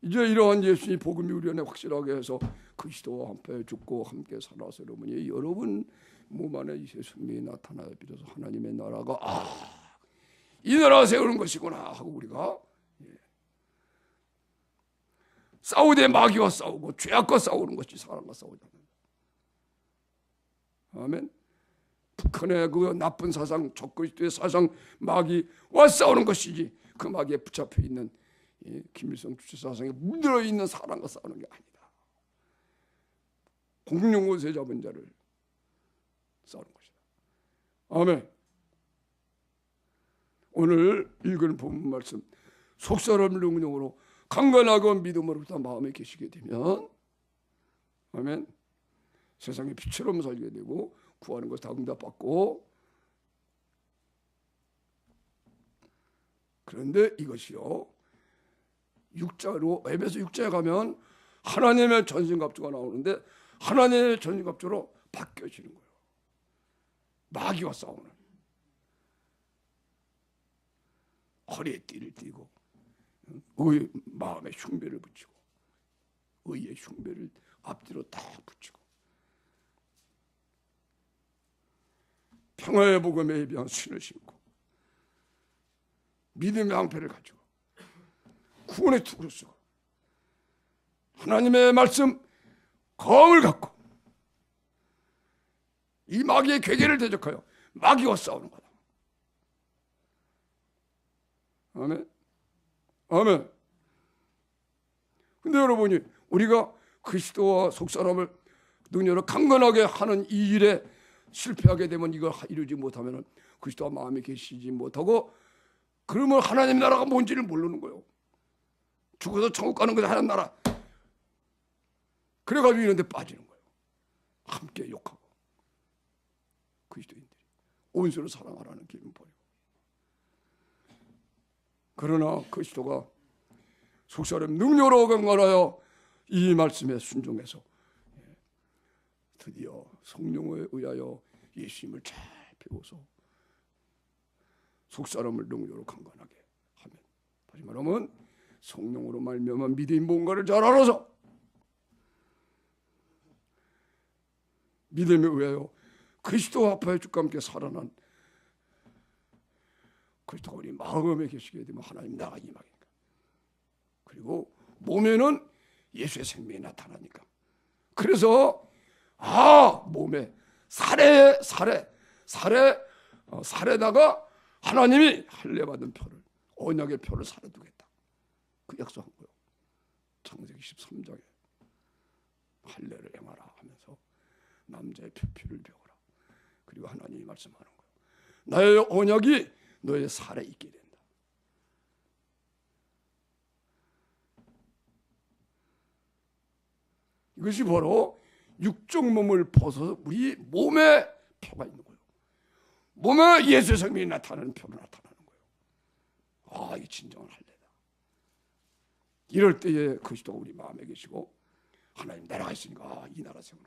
이제 이러한 예수님 복음이 우리 안에 확실하게 해서 그리스도와 함께 죽고 함께 살아서 여러분 몸 안에 이제 승리가 나타나야 비로소 하나님의 나라가 이 나라 세우는 것이구나 하고 우리가 싸우되 마귀와 싸우고 죄악과 싸우는 것이 사람과 싸우지 않는다. 아멘. 북한의 그 나쁜 사상, 적그리스도의 사상, 마귀와 싸우는 것이지, 그 마귀에 붙잡혀 있는 김일성 주체 사상에 물들어 있는 사람과 싸우는 게 아니다. 공룡옷에 잡은 자를 싸우는 것이다. 아멘. 오늘 읽은 본문 말씀, 속사람 능력으로 강건하고 믿음으로부터 마음에 계시게 되면, 아멘, 세상의 빛처럼 살게 되고 구하는 것 다 응답받고. 그런데 이것이요, 6자로 에베소 6자에 가면 하나님의 전신갑주가 나오는데 하나님의 전신갑주로 바뀌어지는 거예요. 마귀와 싸우는, 허리에 띠를 띠고 마음에 흉배를 붙이고 의의 흉배를 앞뒤로 다 붙이고 평화의 복음에 비한 신을 신고 믿음의 방패를 가지고 구원의 투구를 쓰고 하나님의 말씀 검을 갖고 이 마귀의 괴계를 대적하여 마귀와 싸우는 거다. 아멘. 아멘. 근데 여러분이 우리가 그리스도와 속사람을 능력으로 강건하게 하는 이 일에 실패하게 되면, 이걸 이루지 못하면 그리스도와 마음에 계시지 못하고, 그러면 하나님 나라가 뭔지를 모르는 거예요. 죽어서 천국 가는 것이 하나님 나라. 그래가지고 이런 데 빠지는 거예요. 함께 욕하고 그리스도인들이 온수를 사랑하라는 기름 버리고. 그러나 그리스도가 속사람 능력으로 강건하여 이 말씀에 순종해서 드디어 성령에 의하여 예수님을 잘 배워서 속사람을 능력으로 강건하게 하면, 다시 말하면 성령으로 말미암아 믿음이 뭔가를 잘 알아서 믿음에 의하여 그리스도와 합하여 주와 함께 살아난 그리스도가 우리 마음에 계시게 되면 하나님 나라가 임하니까, 그리고 몸에는 예수의 생명이 나타나니까, 그래서 몸에 살에다가 하나님이 할례 받은 표를, 언약의 표를 살에 두겠다, 그 약속한 거예요. 창세기 13장에 할례를 행하라 하면서 남자의 피를 배워라. 그리고 하나님이 말씀하는 거예요. 나의 언약이 너의 살에 있게 된다. 이거 이것이 바로 육적 몸을 벗어서 우리 몸에 표가 있는 거예요. 몸에 예수의 생명이 나타나는 표로 나타나는 거예요. 아, 이 진정한 할례다. 이럴 때에 그리스도가 우리 마음에 계시고 하나님 나라가 있으니까 이 나라 세우는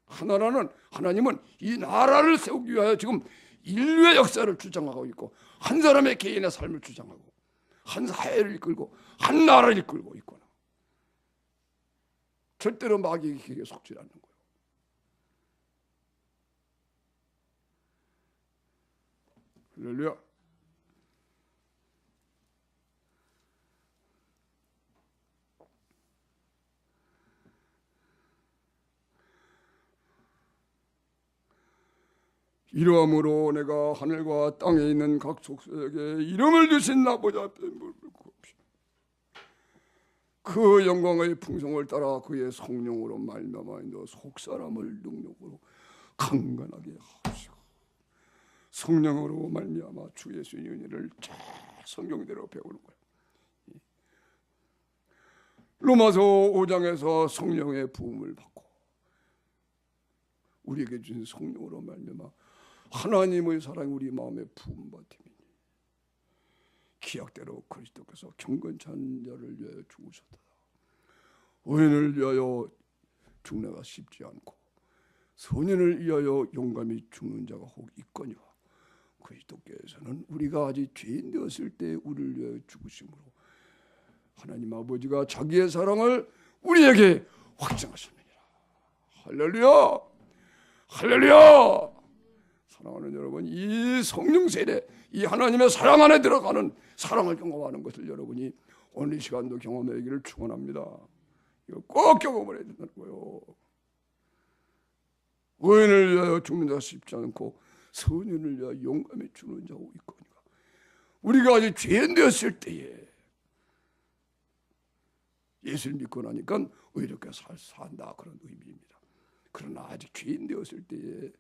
거구나. 하나님은 이 나라를 세우기 위하여 지금 인류의 역사를 주장하고 있고 한 사람의 개인의 삶을 주장하고 한 사회를 이끌고 한 나라를 이끌고 있구나. 절대로 마귀에게 속지 않는 거예요. 할렐루야. 이러함으로 내가 하늘과 땅에 있는 각 족속에게 이름을 주신 아버지 앞에 무릎을 꿇읍시다. 그 영광의 풍성을 따라 그의 성령으로 말미암아 너 속사람을 능력으로 강건하게 하시고 성령으로 말미암아 주 예수의 은혜를 잘 성경대로 배우는 거예요. 로마서 5장에서 성령의 부음을 받고 우리에게 주신 성령으로 말미암아 하나님의 사랑이 우리 마음에 부음받음이니 기약대로 그리스도께서 경건찬 자를 위하여 죽으셨다. 의인을 위하여 죽내가 쉽지 않고 선인을 위하여 용감히 죽는 자가 혹 있거니와 그리스도께서는 우리가 아직 죄인 되었을 때 우리를 위하여 죽으심으로 하나님 아버지가 자기의 사랑을 우리에게 확증하셨느니라. 할렐루야, 할렐루야. 사랑하는 여러분, 이 성령 세례, 이 하나님의 사랑 안에 들어가는 사랑을 경험하는 것을 여러분이 오늘 이 시간도 경험하기를 축원합니다. 이거 꼭 경험을 해야 된다는 거예요. 의인을 위하여 죽는 자가 쉽지 않고 선인을 위하여 용감히 죽는 자가 있거니와 우리가 아직 죄인 되었을 때에 예수를 믿고 나니까 의롭게 산다 그런 의미입니다. 그러나 아직 죄인 되었을 때에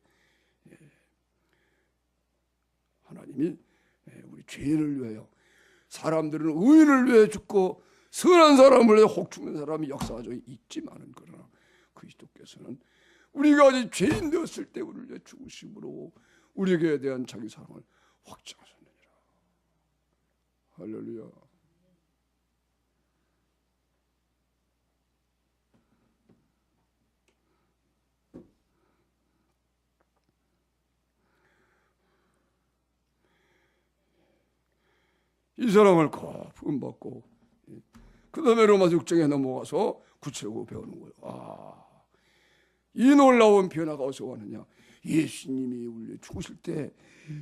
하나님이 우리 죄인을 위하여 사람들은 의인을 위해 죽고 선한 사람을 위해 혹 죽는 사람이 역사적으로 있지만은 그러나 그리스도께서는 우리가 아직 죄인 되었을 때 우리를 위해 죽으심으로 우리에게 대한 자기 사랑을 확증하셨느니라. 할렐루야. 이 사랑을 부음받고 그 다음에 로마서 6장에 넘어가서 구체적으로 배우는 거예요. 아, 이 놀라운 변화가 어디서 왔느냐. 예수님이 우리 죽으실 때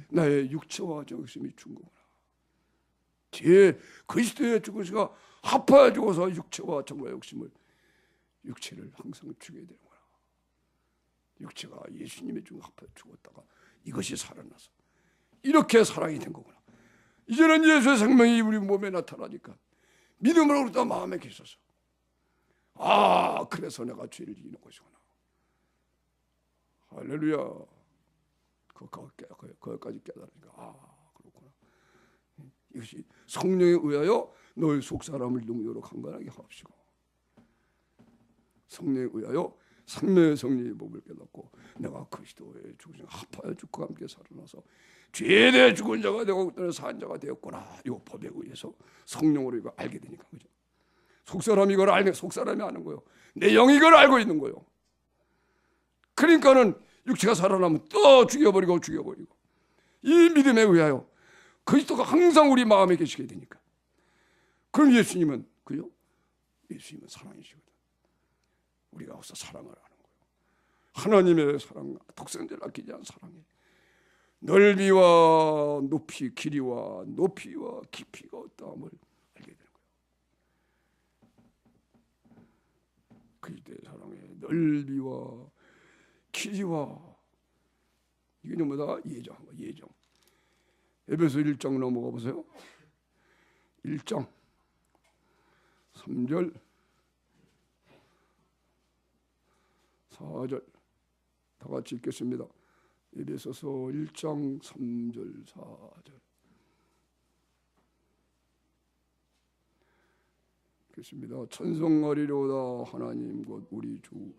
나의 육체와 정욕심이 죽은 거구나. 제 그리스도의 죽으시가 합하여 죽어서 육체와 정욕과 육체를 항상 죽여야 되는구나. 육체가 예수님의 죽음 합하여 죽었다가 이것이 살아나서 이렇게 사랑이 된 거구나. 이제는 예수의 생명이 우리 몸에 나타나니까 믿음으로 다 마음에 계셔서 아, 그래서 내가 죄를 이기는 것이구나. 할렐루야. 거기까지 깨달으니까 아, 그렇구나. 이것이 성령에 의하여 너희 속사람을 능력으로 강건하게 하옵시고 성령에 의하여 생명의 성령의 법을 깨닫고 내가 그리스도의 죽으신 합하여 죽고 함께 살아나서 죄에 대해 죽은 자가 되고 또는 산 자가 되었구나. 이 법에 의해서 성령으로 이거 알게 되니까 그죠? 속사람이 이걸 알면 속사람이 아는 거예요. 내 영이 이걸 알고 있는 거예요. 그러니까는 육체가 살아나면 또 죽여버리고 이 믿음에 의하여 그리스도가 항상 우리 마음에 계시게 되니까. 그럼 예수님은 그요? 예수님은 사랑이시거든. 우리가 어서 사랑을 하는 거예요. 하나님의 사랑, 독생자를 아끼지 않은 사랑이 넓이와 높이, 길이와 높이와 깊이가 어떠함을 알게 되는 거예요. 그리스도의 사랑의 넓이와 길이와 이게 전부 다 예정한 거예요. 예정. 에베소 1장 넘어가 보세요. 1장 3절 4절 다 같이 읽겠습니다. 에베소서 1장 3절 4절 읽겠습니다. 천성하리로다 하나님 곧 우리 주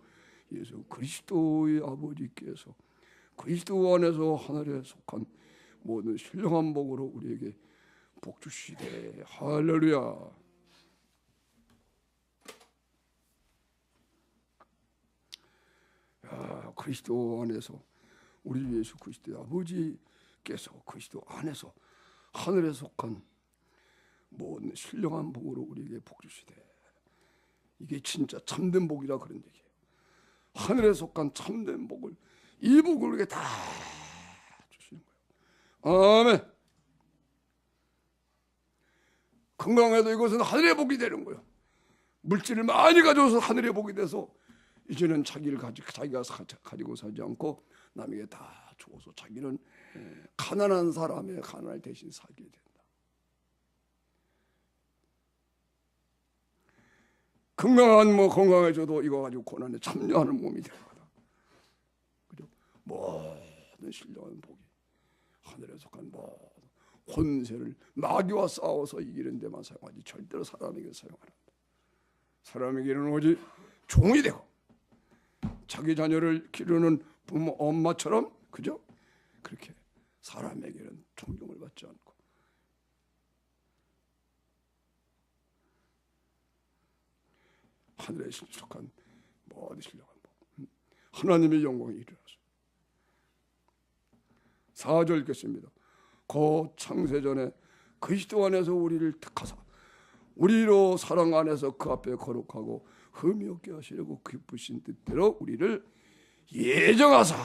예수 그리스도의 아버지께서 그리스도 안에서 하늘에 속한 모든 신령한 복으로 우리에게 복 주시되 할렐루야. 야, 그리스도 안에서 우리 주 예수 그리스도의 아버지께서 그리스도 안에서 하늘에 속한 모든 신령한 복으로 우리에게 복 주시되, 이게 진짜 참된 복이라 그런 얘기예요. 하늘에 속한 참된 복을, 이 복을 우리에게 다 주시는 거예요. 아멘. 건강해도 이것은 하늘의 복이 되는 거예요. 물질을 많이 가져와서 하늘의 복이 돼서 이제는 자기가 가지고 살지 않고 남에게 다 주어서 자기는 가난한 사람의 가난을 대신 살게 된다. 건강해져도 이거 가지고 고난에 참여하는 몸이 되는 거다. 그죠? 모든 신령한 복이 하늘에 속한 모든 권세를 마귀와 싸워서 이기는 데만 사용하지 절대로 사람에게 사용 안 한다. 사람에게는 오직 종이 되고 자기 자녀를 기르는 부모 엄마처럼, 그죠? 그렇게 사람에게는 존경을 받지 않고 하늘에 속한 모든 신령한 복, 하나님의 영광이 이르러서 4절 읽겠습니다. 곧 창세전에 그리스도 안에서 우리를 택하사 우리로 사랑 안에서 그 앞에 거룩하고 흠이 없게 하시려고 기쁘신 뜻대로 우리를 예정하사,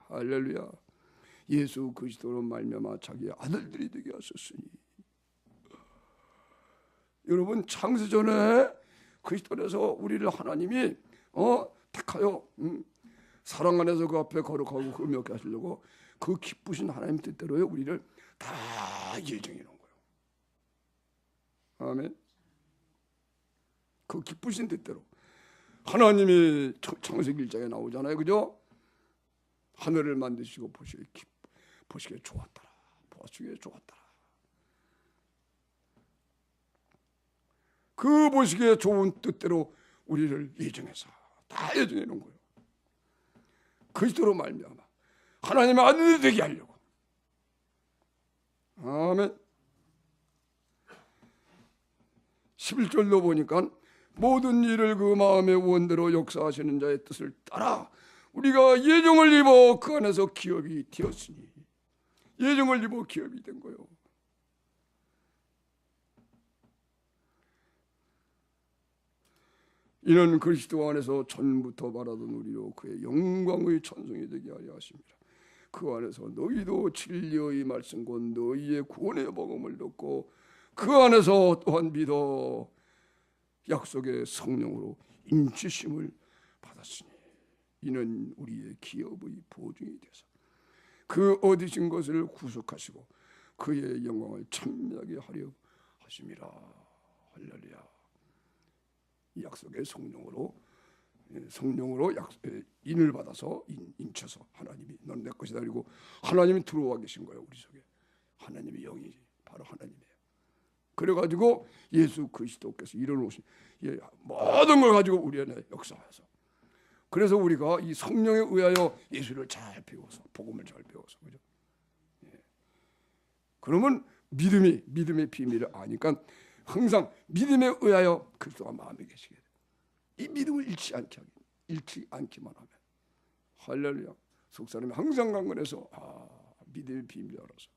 할렐루야, 예수 그리스도로 말미암아 자기의 아들들이 되게 하셨으니. 여러분, 창세전에 그리스도 안에서 우리를 하나님이 택하여 사랑 안에서 그 앞에 거룩하고 흠이 없게 하시려고 그 기쁘신 하나님 뜻대로요 우리를 다 예정해 놓은 거예요. 아멘. 그 기쁘신 뜻대로 하나님이 창세기 1장에 나오잖아요, 그죠? 하늘을 만드시고 보시기에 좋았더라, 보시기에 좋았더라. 그 보시기에 좋은 뜻대로 우리를 예정해서 다 예정해 놓은 거예요. 그리스도로 말미암아 하나님의 아들이 되게 하려고. 아멘. 11절로 보니까 모든 일을 그 마음의 원대로 역사하시는 자의 뜻을 따라 우리가 예정을 입어 그 안에서 기업이 되었으니. 예정을 입어 기업이 된 거예요. 이는 그리스도 안에서 전부터 바라던 우리로 그의 영광의 천성이 되게 하려 하십니다. 그 안에서 너희도 진리의 말씀 곧 너희의 구원의 복음을 듣고 그 안에서 또한 믿어 약속의 성령으로 인치심을 받았으니 이는 우리의 기업의 보증이 되서 그 얻으신 것을 구속하시고 그의 영광을 찬미하게 하려 하심이라. 할렐루야. 약속의 성령으로 인을 받아서 인쳐서 하나님이 넌 내 것이다 그리고 하나님이 들어와 계신 거예요. 우리 속에 하나님의 영이 바로 하나님이에요. 그래가지고 예수 그리스도께서 이뤄놓으신 모든 걸 가지고 우리 안에 역사해서, 그래서 우리가 이 성령에 의하여 예수를 잘 배워서 복음을 잘 배워서, 그죠? 그러면 믿음의 비밀을 아니까 항상 믿음에 의하여 그리스도가 마음에 계시게 돼요. 이 믿음을 잃지 않기만 하면, 할렐루야. 속사람이 항상 강건해서 믿음의 비밀을 알아서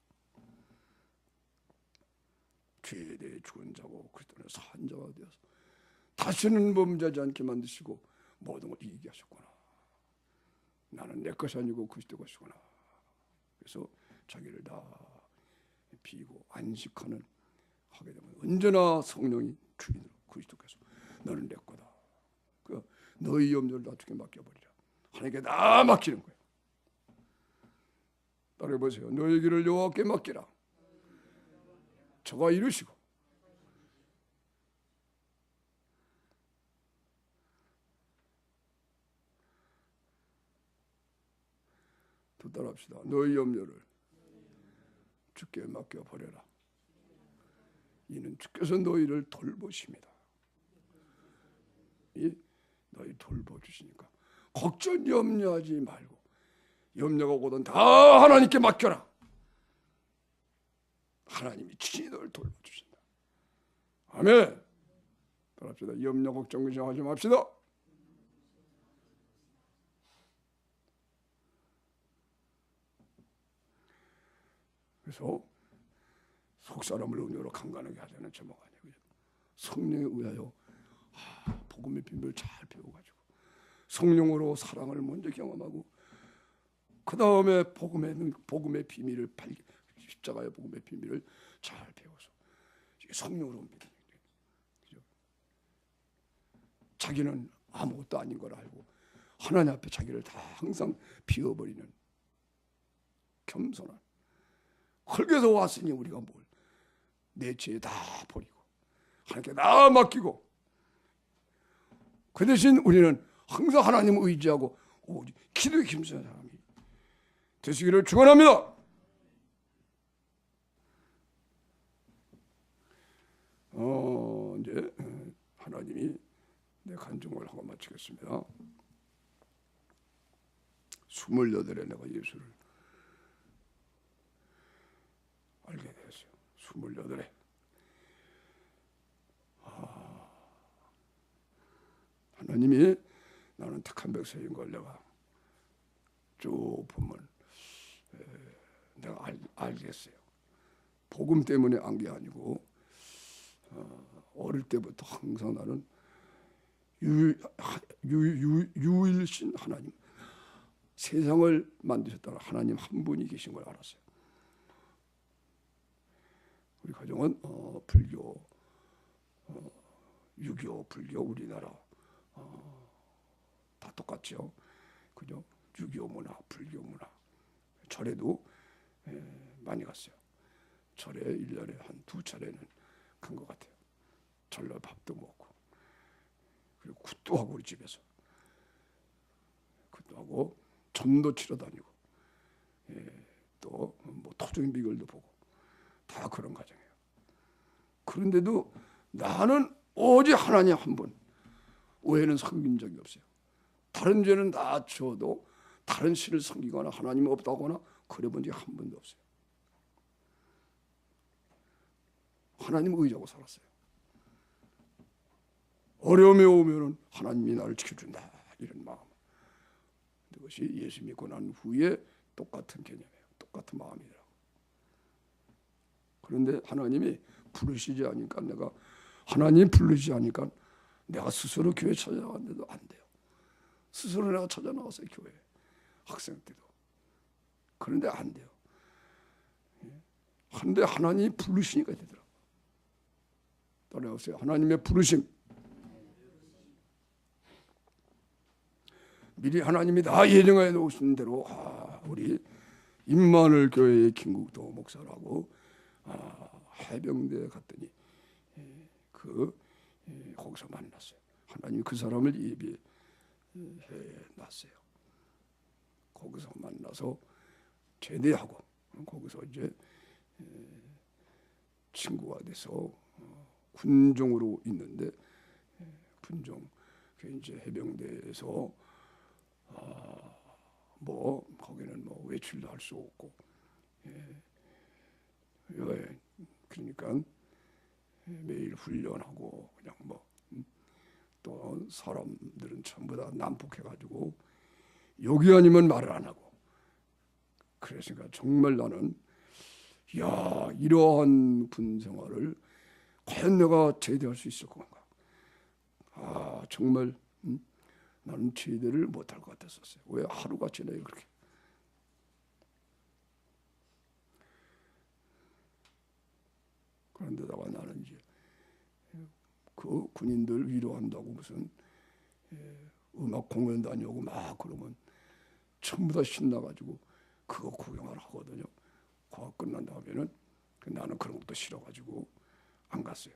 죄에 대해 죽은 자고 그리스도는 산 자가 되어서 다시는 범죄하지 않게 만드시고 모든 걸 이기게 하셨구나. 나는 내 것이 아니고 그리스도 것이구나. 그래서 자기를 다 비고 안식하는 하게 되면 언제나 성령이 주인으로 그리스도께서 너는 내 거다. 그 너희 염려를 다 주께 맡겨버리라. 하나님께 다 맡기는 거예요. 따라해보세요. 너희 길을 여호와께 맡기라. 저가 이루시고. 또 따라합시다. 너희 염려를 주께 맡겨버려라. 이는 주께서 너희를 돌보십니다. 너희 돌봐주시니까 걱정 염려하지 말고 염려가 오거든 다 하나님께 맡겨라. 하나님이 친히 너를 돌봐주신다. 아멘. 따라합시다. 염려 걱정 근심하지 맙시다. 그래서 속사람을 은혜로 강건하게 하자는 제목 아니에요. 성령에 의하여 복음의 비밀을 잘 배워가지고 성령으로 사랑을 먼저 경험하고 그 다음에 복음의 비밀을 십자가의 복음의 비밀을 잘 배워서 성령으로 옮기는 거예요. 자기는 아무것도 아닌 걸 알고 하나님 앞에 자기를 다 항상 비워버리는 겸손한 흙에서 왔으니 우리가 뭘 내 죄 다 버리고 하나님께 다 맡기고 그 대신 우리는 항상 하나님을 의지하고 오직 기도에 힘쓰는 사람이 되시기를 축원합니다. 이제 하나님이 내 간증을 하고 마치겠습니다. 28에 내가 예수를 알게 되었어요. 28에. 하나님이 나는 택한 백성인 걸 내가 쭉 보면 내가 알겠어요. 복음 때문에 안 게 아니고 어릴 때부터 항상 나는 유일신 하나님, 세상을 만드셨다는 하나님 한 분이 계신 걸 알았어요. 우리 가정은 불교, 유교, 불교, 우리나라 다 똑같죠. 그죠? 유교 문화, 불교 문화. 절에도 많이 갔어요. 절에 1년에 한 2차례는 간 것 같아요. 절로 밥도 먹고 그리고 굿도 하고 우리 집에서 굿도 하고 전도 치러 다니고 또 뭐 토종 비결도 보고 다 그런 과정이에요. 그런데도 나는 오직 하나님 한 분 외에는 섬긴 적이 없어요. 다른 죄는 다 지어도 다른 신을 섬기거나 하나님이 없다거나 그래 본 적이 한 번도 없어요. 하나님 의지하고 살았어요. 어려움이 오면은 하나님이 나를 지켜준다 이런 마음. 그것이 예수 믿고 난 후에 똑같은 개념이에요. 똑같은 마음이더라고. 그런데 하나님이 부르시지 않으니까 내가 하나님 부르시지 않으니까 내가 스스로 교회 찾아나갔는데도 안 돼요. 스스로 내가 찾아나갔어요. 교회 학생 때도. 그런데 안 돼요. 그런데 하나님이 부르시니까 되더라고요. 따라오세요. 하나님의 부르심. 미리 하나님이 다 예정해 놓으신 대로 우리 임마누엘 교회의 김국도 목사라고 해병대에 갔더니 거기서 만났어요. 하나님이 그 사람을 예비해 놨어요. 거기서 만나서 제대하고 거기서 이제 친구가 돼서 군종으로 있는데 군종 이제 해병대에서 뭐 거기는 뭐 외출도 할 수 없고 그러니까 매일 훈련하고 그냥 뭐 또 사람들은 전부 다 난폭해가지고 여기 아니면 말을 안 하고 그랬으니까 정말 나는 이러한 군 생활을 과연 내가 제대할 수 있을 건가? 정말 나는 제대를 못할 것 같았었어요. 왜 하루가 지나요 그렇게? 그런데다가 나는 이제 그 군인들 위로한다고 무슨 음악 공연 다녀오고 막 그러면 전부 다 신나가지고 그거 구경을 하거든요. 그거 끝난 다음에는 나는 그런 것도 싫어가지고 안 갔어요.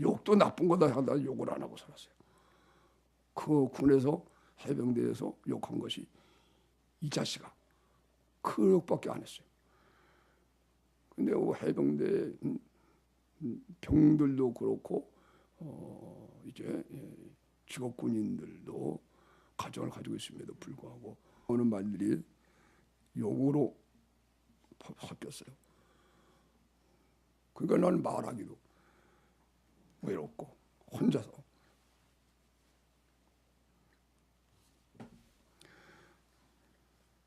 욕도 나쁜 거다 하다 욕을 안 하고 살았어요. 그 군에서 해병대에서 욕한 것이 이 자식아 그 욕밖에 안 했어요. 근데 해병대 병들도 그렇고 이제 직업 군인들도 가정을 가지고 있음에도 불구하고 하는 말들이 욕으로 바뀌었어요. 그러니까 나는 말하기도 외롭고 혼자서.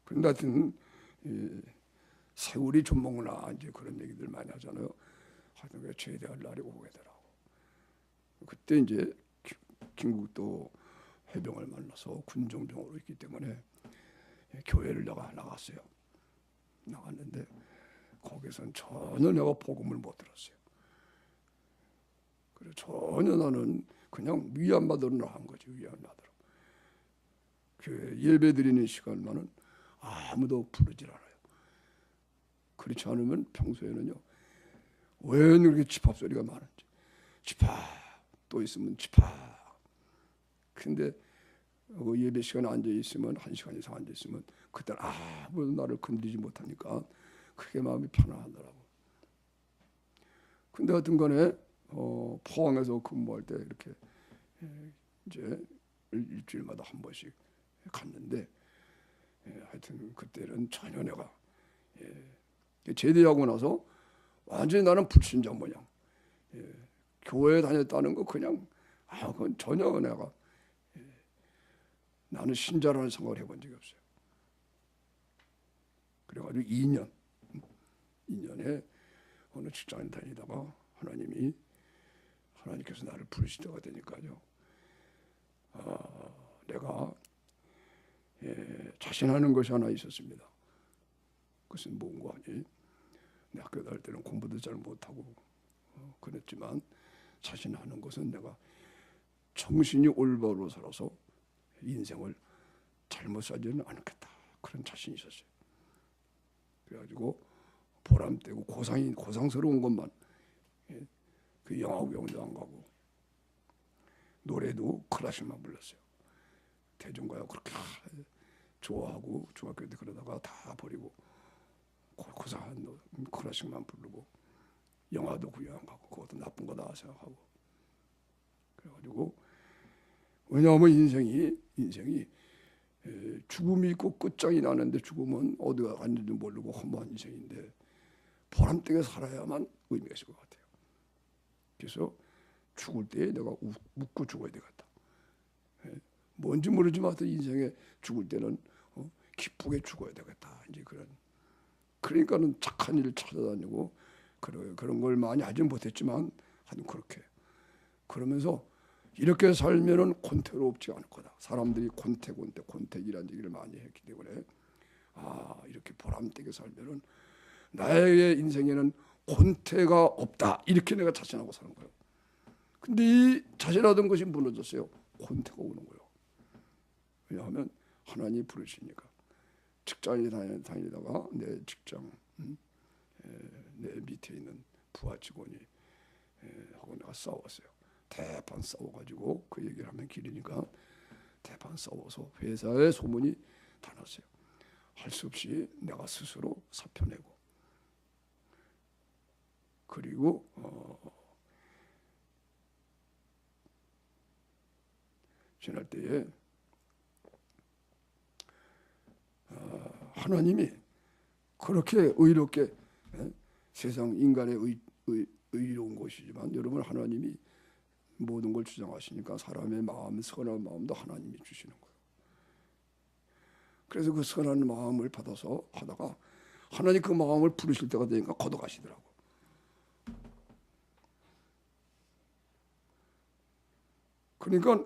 그런데 하여튼 세월이 좀 먹나 이제 그런 얘기들 많이 하잖아요. 하여튼 제대할 날이 오게더라고. 그때 이제 김국도 해병을 만나서 군정병으로 있기 때문에 교회를 내가 나갔어요. 나갔는데 거기서는 전혀 내가 복음을 못 들었어요. 그래서 전혀 나는 그냥 위안받으러 한 거지. 위안받으러. 교회 예배 드리는 시간만은 아무도 부르질 않아요. 그렇지 않으면 평소에는요. 왜 이렇게 집합 소리가 많은지. 집합 또 있으면 집합. 근데 예배 시간에 앉아 있으면 1시간 이상 앉아 있으면 그때는 아무도 나를 건드리지 못하니까 그게 마음이 편안하더라고. 근데 하여튼 간에 포항에서 근무할 때 이렇게 이제 일주일마다 한 번씩 갔는데 하여튼 그때는 전혀 내가 제대하고 나서 완전히 나는 불신자 모양. 교회에 다녔다는 거 그냥 그건 전혀 내가 나는 신자라는 생각을 해본 적이 없어요. 그래가지고 2년에 어느 직장에 다니다가 하나님께서 나를 부르실 때가 되니까요. 내가 자신하는 것이 하나 있었습니다. 그것은 뭔가 하니 내 학교 다닐 때는 공부도 잘 못하고 그랬지만 자신하는 것은 내가 정신이 올바로 살아서 인생을 잘못 살지는 않겠다. 그런 자신이 있었어요. 그래가지고 보람되고 고상스러운 것만 그 영화배우도 안 가고 노래도 클래식만 불렀어요. 대중가요 그렇게 좋아하고 중학교 때 그러다가 다 버리고 고상한 클래식만 부르고 영화도 구경 안 가고 그것도 나쁜 거다 생각하고 그래가지고 왜냐하면 인생이 죽음이 있고 끝장이 나는데 죽음은 어디가 갔는지 모르고 허무한 인생인데 보람되게 살아야만 의미가 있을 것 같아요. 그래서 죽을 때 내가 웃고 죽어야 되겠다. 뭔지 모르지만 인생에 죽을 때는 기쁘게 죽어야 되겠다. 이제 그러니까는 착한 일을 찾아다니고 그런 걸 많이 하진 못했지만 하여튼 그렇게 그러면서 이렇게 살면은 곤태롭지 않을 거다. 사람들이 곤택이라는 얘기를 많이 했기 때문에 이렇게 보람되게 살면은 나의 인생에는 곤태가 없다. 이렇게 내가 자신하고 사는 거예요. 근데 이 자신하던 것이 무너졌어요. 곤태가 오는 거예요. 왜냐하면 하나님이 부르시니까. 직장에 다니다가 내 직장, 내 밑에 있는 부하 직원이 하고 내가 싸웠어요. 대판 싸워가지고 그 얘기를 하면 길으니까 대판 싸워서 회사에 소문이 다 났어요. 할 수 없이 내가 스스로 사표 내고 그리고 지날 때에 하나님이 그렇게 의롭게 세상 인간의 의로운 것이지만 여러분 하나님이 모든 걸 주장하시니까 사람의 마음, 선한 마음도 하나님이 주시는 거예요. 그래서 그 선한 마음을 받아서 하다가 하나님 그 마음을 부르실 때가 되니까 걷어가시더라고. 그러니까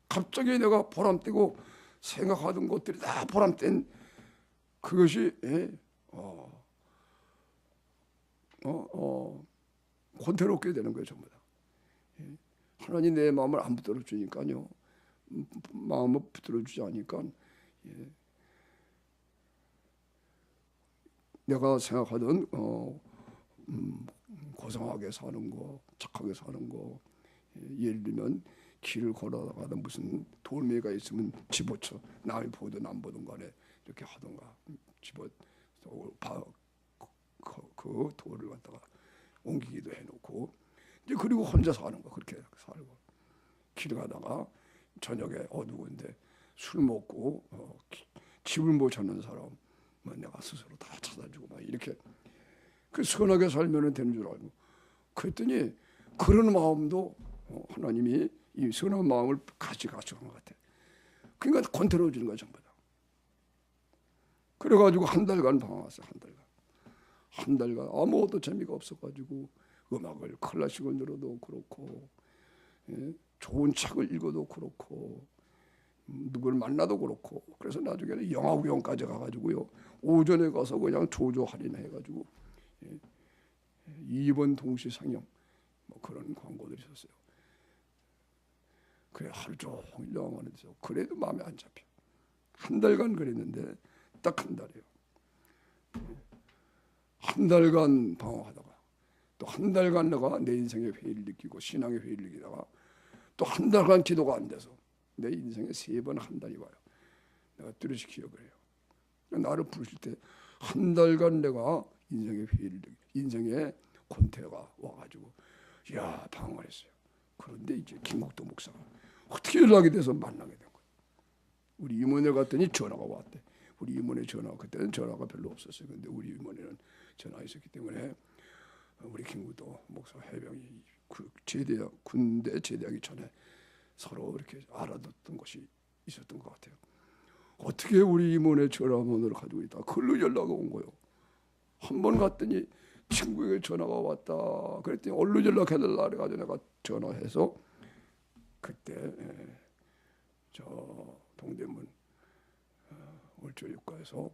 갑자기 내가 보람되고 생각하던 것들이 다 보람된 그것이 곤태롭게 되는 거예요. 전부 다. 하나님 내 마음을 안 붙들어 주니까요. 마음을 붙들어 주지 않으니까 내가 생각하던 고상하게 사는 거, 착하게 사는 거 예를 들면 길을 걸어가다 무슨 돌멩이가 있으면 집어쳐 남이 보든 안 보든 간에 이렇게 하던가 그 돌을 갖다가 옮기기도 해놓고 이제 그리고 혼자 사는 거 그렇게 살고 길 가다가 저녁에 어두운데 술 먹고 집을 못 찾는 사람 내가 스스로 다 찾아주고 막 이렇게 그 선하게 살면 되는 줄 알고 그랬더니 그런 마음도 하나님이 이 선한 마음을 같이 가져간 것 같아. 그러니까 권태로워 주는 거야 전부 다. 그래가지고 한 달간 방황했어요. 한 달간 아무것도 재미가 없어가지고 음악을 클래식을 들어도 그렇고 좋은 책을 읽어도 그렇고 누구를 만나도 그렇고 그래서 나중에는 영화구경까지 가가지고요. 오전에 가서 그냥 조조 할인해가지고 2번 동시 상영 뭐 그런 광고들이 있었어요. 그래 하루 종일 영화관에 있어. 그래도 마음에 안 잡혀. 한 달간 그랬는데 딱 한 달이에요. 한 달간 방황하다가 또 한 달간 내가 내 인생의 회의를 느끼고 신앙의 회의를 느끼다가 또 한 달간 기도가 안 돼서 내 인생에 3번 한 달이 와요. 내가 뚜렷이 기억을 해요. 나를 부르실 때 한 달간 내가 인생의 회의를 인생의 권태가 와가지고 야 방황을 했어요. 그런데 이제 김국도 목사가 어떻게 연락이 돼서 만나게 된 거예요. 우리 임원회 갔더니 전화가 왔대. 우리 임원회 전화 그때는 전화가 별로 없었어요. 근데 우리 임원회는 전화가 있었기 때문에 우리 김국도 목사 해병이 그 군대 제대하기 전에 서로 이렇게 알아뒀던 것이 있었던 것 같아요. 어떻게 우리 임원회 전화번호를 가지고 있다. 글로 연락이 온 거예요. 한 번 갔더니 친구에게 전화가 왔다. 그랬더니 얼른 연락해달라 그래가지고 내가 전화해서 그때 저 동대문 월조육가에서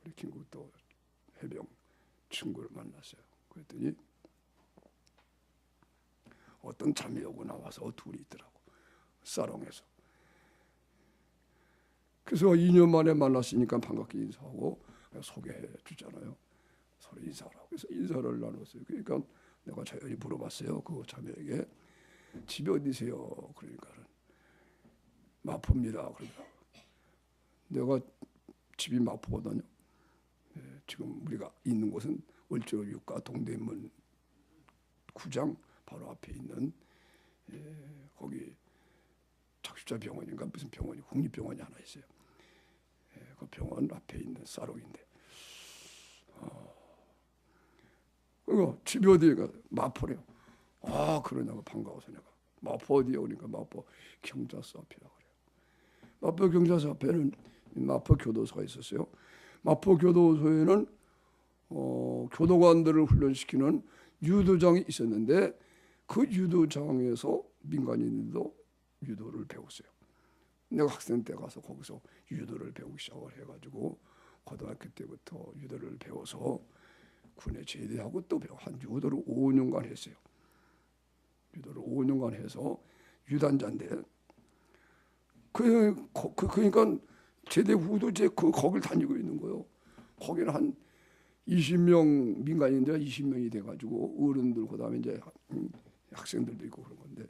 우리 김국도 해병 친구를 만났어요. 그랬더니 어떤 잠이 오고 나와서 둘이 있더라고. 사롱에서. 그래서 2년 만에 만났으니까 반갑게 인사하고 소개해 주잖아요. 서로 인사하라고. 그래서 인사를 나눴어요. 그러니까 내가 자연히 물어봤어요. 그 자매에게 집이 어디세요? 그러니까는 마포입니다. 그러더라고. 내가 집이 마포거든요. 지금 우리가 있는 곳은 월조육가 동대문 구장 바로 앞에 있는 거기 착십자병원인가 무슨 병원이 국립병원이 하나 있어요. 그 병원 앞에 있는 사롱인데 그리고 집이 어디가 마포래요. 아 그러냐고 반가워서 내가 마포 어디요? 그러니까 마포 경자서 앞이라고 그래요. 마포 경자서 앞에는 마포 교도소가 있었어요. 마포 교도소에는 교도관들을 훈련시키는 유도장이 있었는데 그 유도장에서 민간인들도 유도를 배웠어요. 내가 학생 때 가서 거기서 유도를 배우기 시작을 해가지고 고등학교 때부터 유도를 배워서 군에 제대하고 또 한 유도를 5년간 했어요. 유도를 5년간 해서 유단자인데 그러니까 제대 후도 거길 다니고 있는 거예요. 거기는 한 20명 민간인들 20명이 돼가지고 어른들 그다음에 이제 학생들도 있고 그런 건데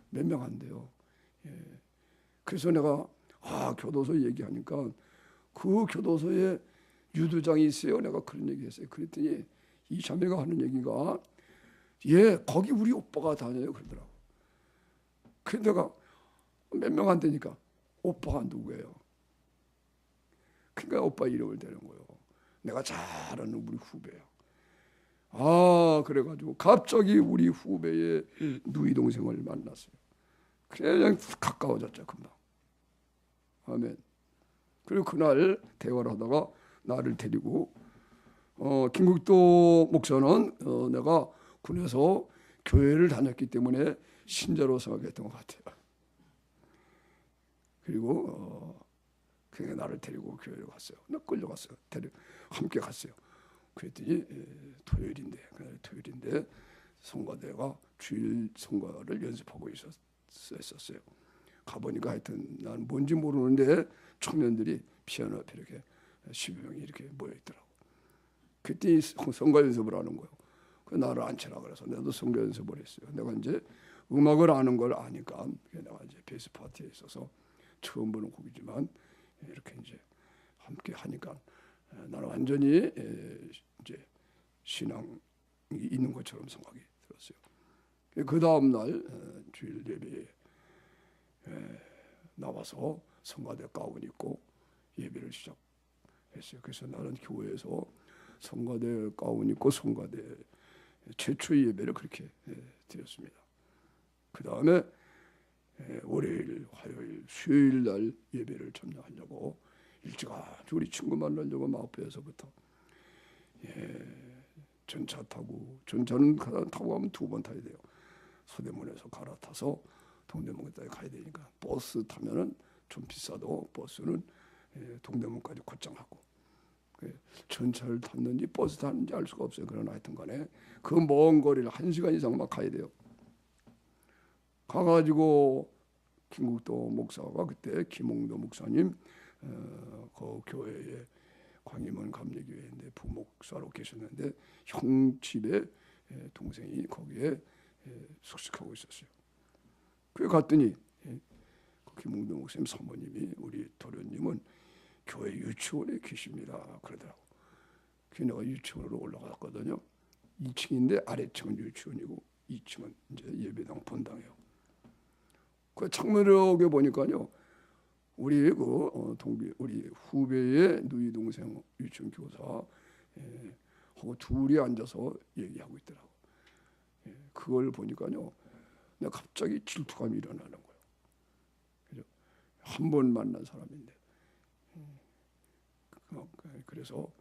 몇 명 안 돼요. 그래서 내가 교도소 얘기하니까 그 교도소에 유도장이 있어요. 내가 그런 얘기했어요. 그랬더니 이 자매가 하는 얘기가 거기 우리 오빠가 다녀요 그러더라고. 그래서 내가 몇 명 안 되니까 오빠가 누구예요? 그러니까 오빠 이름을 대는 거예요. 내가 잘 아는 우리 후배야. 그래가지고 갑자기 우리 후배의 누이 동생을 만났어요. 그냥 가까워졌죠 금방. 아멘. 그리고 그날 대화를 하다가 나를 데리고 김국도 목사는 내가 군에서 교회를 다녔기 때문에 신자로 생각했던 것 같아요. 그리고 그게 나를 데리고 교회를 갔어요. 나 끌려갔어요. 함께 갔어요. 그랬더니 토요일인데 성가대가 주일 성가를 연습하고 있었어요. 가보니까 하여튼 난 뭔지 모르는데 청년들이 피아노 앞에 이렇게 10여 명이 이렇게 모여있더라고. 그때 성가 연습을 하는 거예요. 그 나를 앉혀라 그래서 나도 성가 연습을 했어요. 내가 이제 음악을 아는 걸 아니까 내가 이제 베이스 파티에 있어서 처음 보는 곡이지만 이렇게 이제 함께 하니까 나는 완전히 이제 신앙이 있는 것처럼 생각이 들었어요. 그 다음 날 주일 예배에 나와서 성가대 가운 입고 예배를 시작했어요. 그래서 나는 교회에서 성가대 가운 입고 성가대 최초의 예배를 그렇게 드렸습니다. 그 다음에 월요일, 화요일, 수요일 날 예배를 참여하려고 일찌감치 우리 친구 만나려고 마포에서부터 전차 타고, 전차는 타고 가면 2번 타야 돼요. 서대문에서 갈아타서 동대문까지 가야 되니까 버스 타면은 좀 비싸도 버스는 동대문까지 곧장 하고, 전차를 탔는지 버스 탔는지 알 수가 없어요. 그러나 하여튼 간에 그 먼 거리를 1시간 이상 막 가야 돼요. 가가지고 김국도 목사가 그때 김홍도 목사님 그 교회에 광림원 감리교회인데 부목사로 계셨는데 형 집에 동생이 거기에 숙식하고 있었어요. 그래 갔더니 김홍도 목사님 사모님이 우리 도련님은 교회 유치원에 계십니다 그러더라고. 그래서 내가 유치원으로 올라갔거든요. 2층인데 아래층은 유치원이고 2층은 이제 예배당 본당이에요. 그 창문으로 보니까요, 우리 우리 후배의 누이 동생 유치원 교사 하고 둘이 앉아서 얘기하고 있더라고. 그걸 보니까요, 내가 갑자기 질투감이 일어나는 거예요. 그죠? 한 번 만난 사람인데, 그래서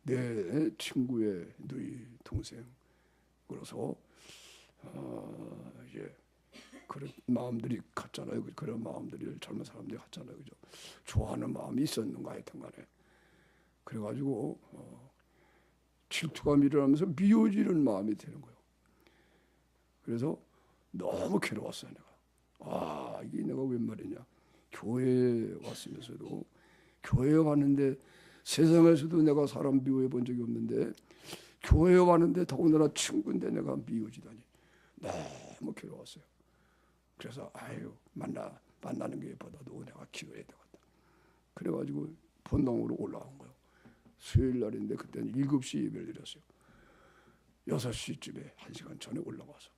내 친구의 누이 동생으로서 이제 그런 마음들이 같잖아요. 그런 마음들이 젊은 사람들이 같잖아요. 그죠? 좋아하는 마음이 있었는가 하여튼 간에. 그래가지고 질투감이 일어나면서 미워지는 마음이 되는 거예요. 그래서 너무 괴로웠어요. 내가. 이게 내가 웬 말이냐. 교회에 왔으면서도 교회에 왔는데 세상에서도 내가 사람 미워해 본 적이 없는데 교회에 왔는데 더군다나 친구인데 내가 미워지다니 너무 괴로웠어요. 그래서 만나는 게보다도 내가 기도해야 되겠다. 그래가지고 본당으로 올라온 거예요. 수요일 날인데 그때는 7시 예배를 드렸어요. 6시쯤에 1시간 전에 올라와서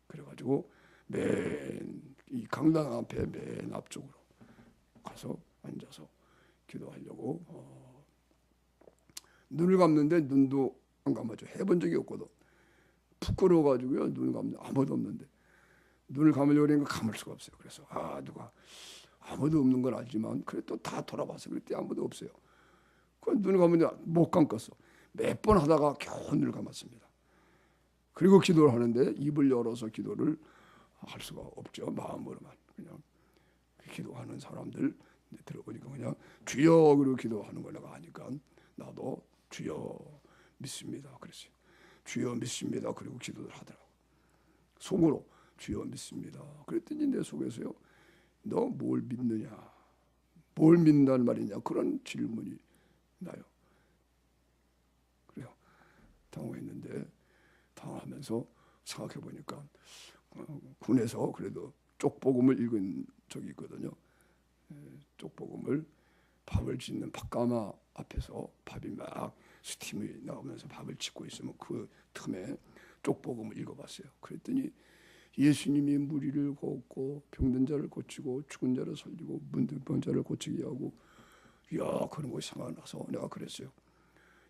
그래가지고 맨 이 강당 앞에 맨 앞쪽으로 가서 앉아서 기도하려고 눈을 감는데 눈도 안 감아줘. 해본 적이 없거든. 부끄러워가지고요. 눈을 감는데 아무도 없는데 눈을 감으려고 하니까 감을 수가 없어요. 그래서 누가 아무도 없는 건 알지만 그래 또 다 돌아봐서 그랬더니 아무도 없어요. 그 눈을 감는데 못 감았어. 몇 번 하다가 겨우 눈을 감았습니다. 그리고 기도를 하는데 입을 열어서 기도를 할 수가 없죠. 마음으로만 그냥 기도하는 사람들 들어보니까 그냥 주여 그리고 기도하는 걸 내가 아니까 나도 주여 믿습니다 그랬어요. 주여 믿습니다 그리고 기도를 하더라고. 속으로 주여 믿습니다. 그랬더니 내 속에서요, 너 뭘 믿느냐, 뭘 믿는다는 말이냐 그런 질문이 나요. 그래요. 당황했는데 당황하면서 생각해 보니까 군에서 그래도 쪽복음을 읽은 적이 있거든요. 쪽복음을 밥을 짓는 밥가마 앞에서 밥이 막 스팀이 나오면서 밥을 짓고 있으면 그 틈에 쪽복음을 읽어봤어요. 그랬더니 예수님이 무리를 걷고 병든 자를 고치고 죽은 자를 살리고 문둥병 자를 고치게 하고 그런 것이 생각나서 내가 그랬어요.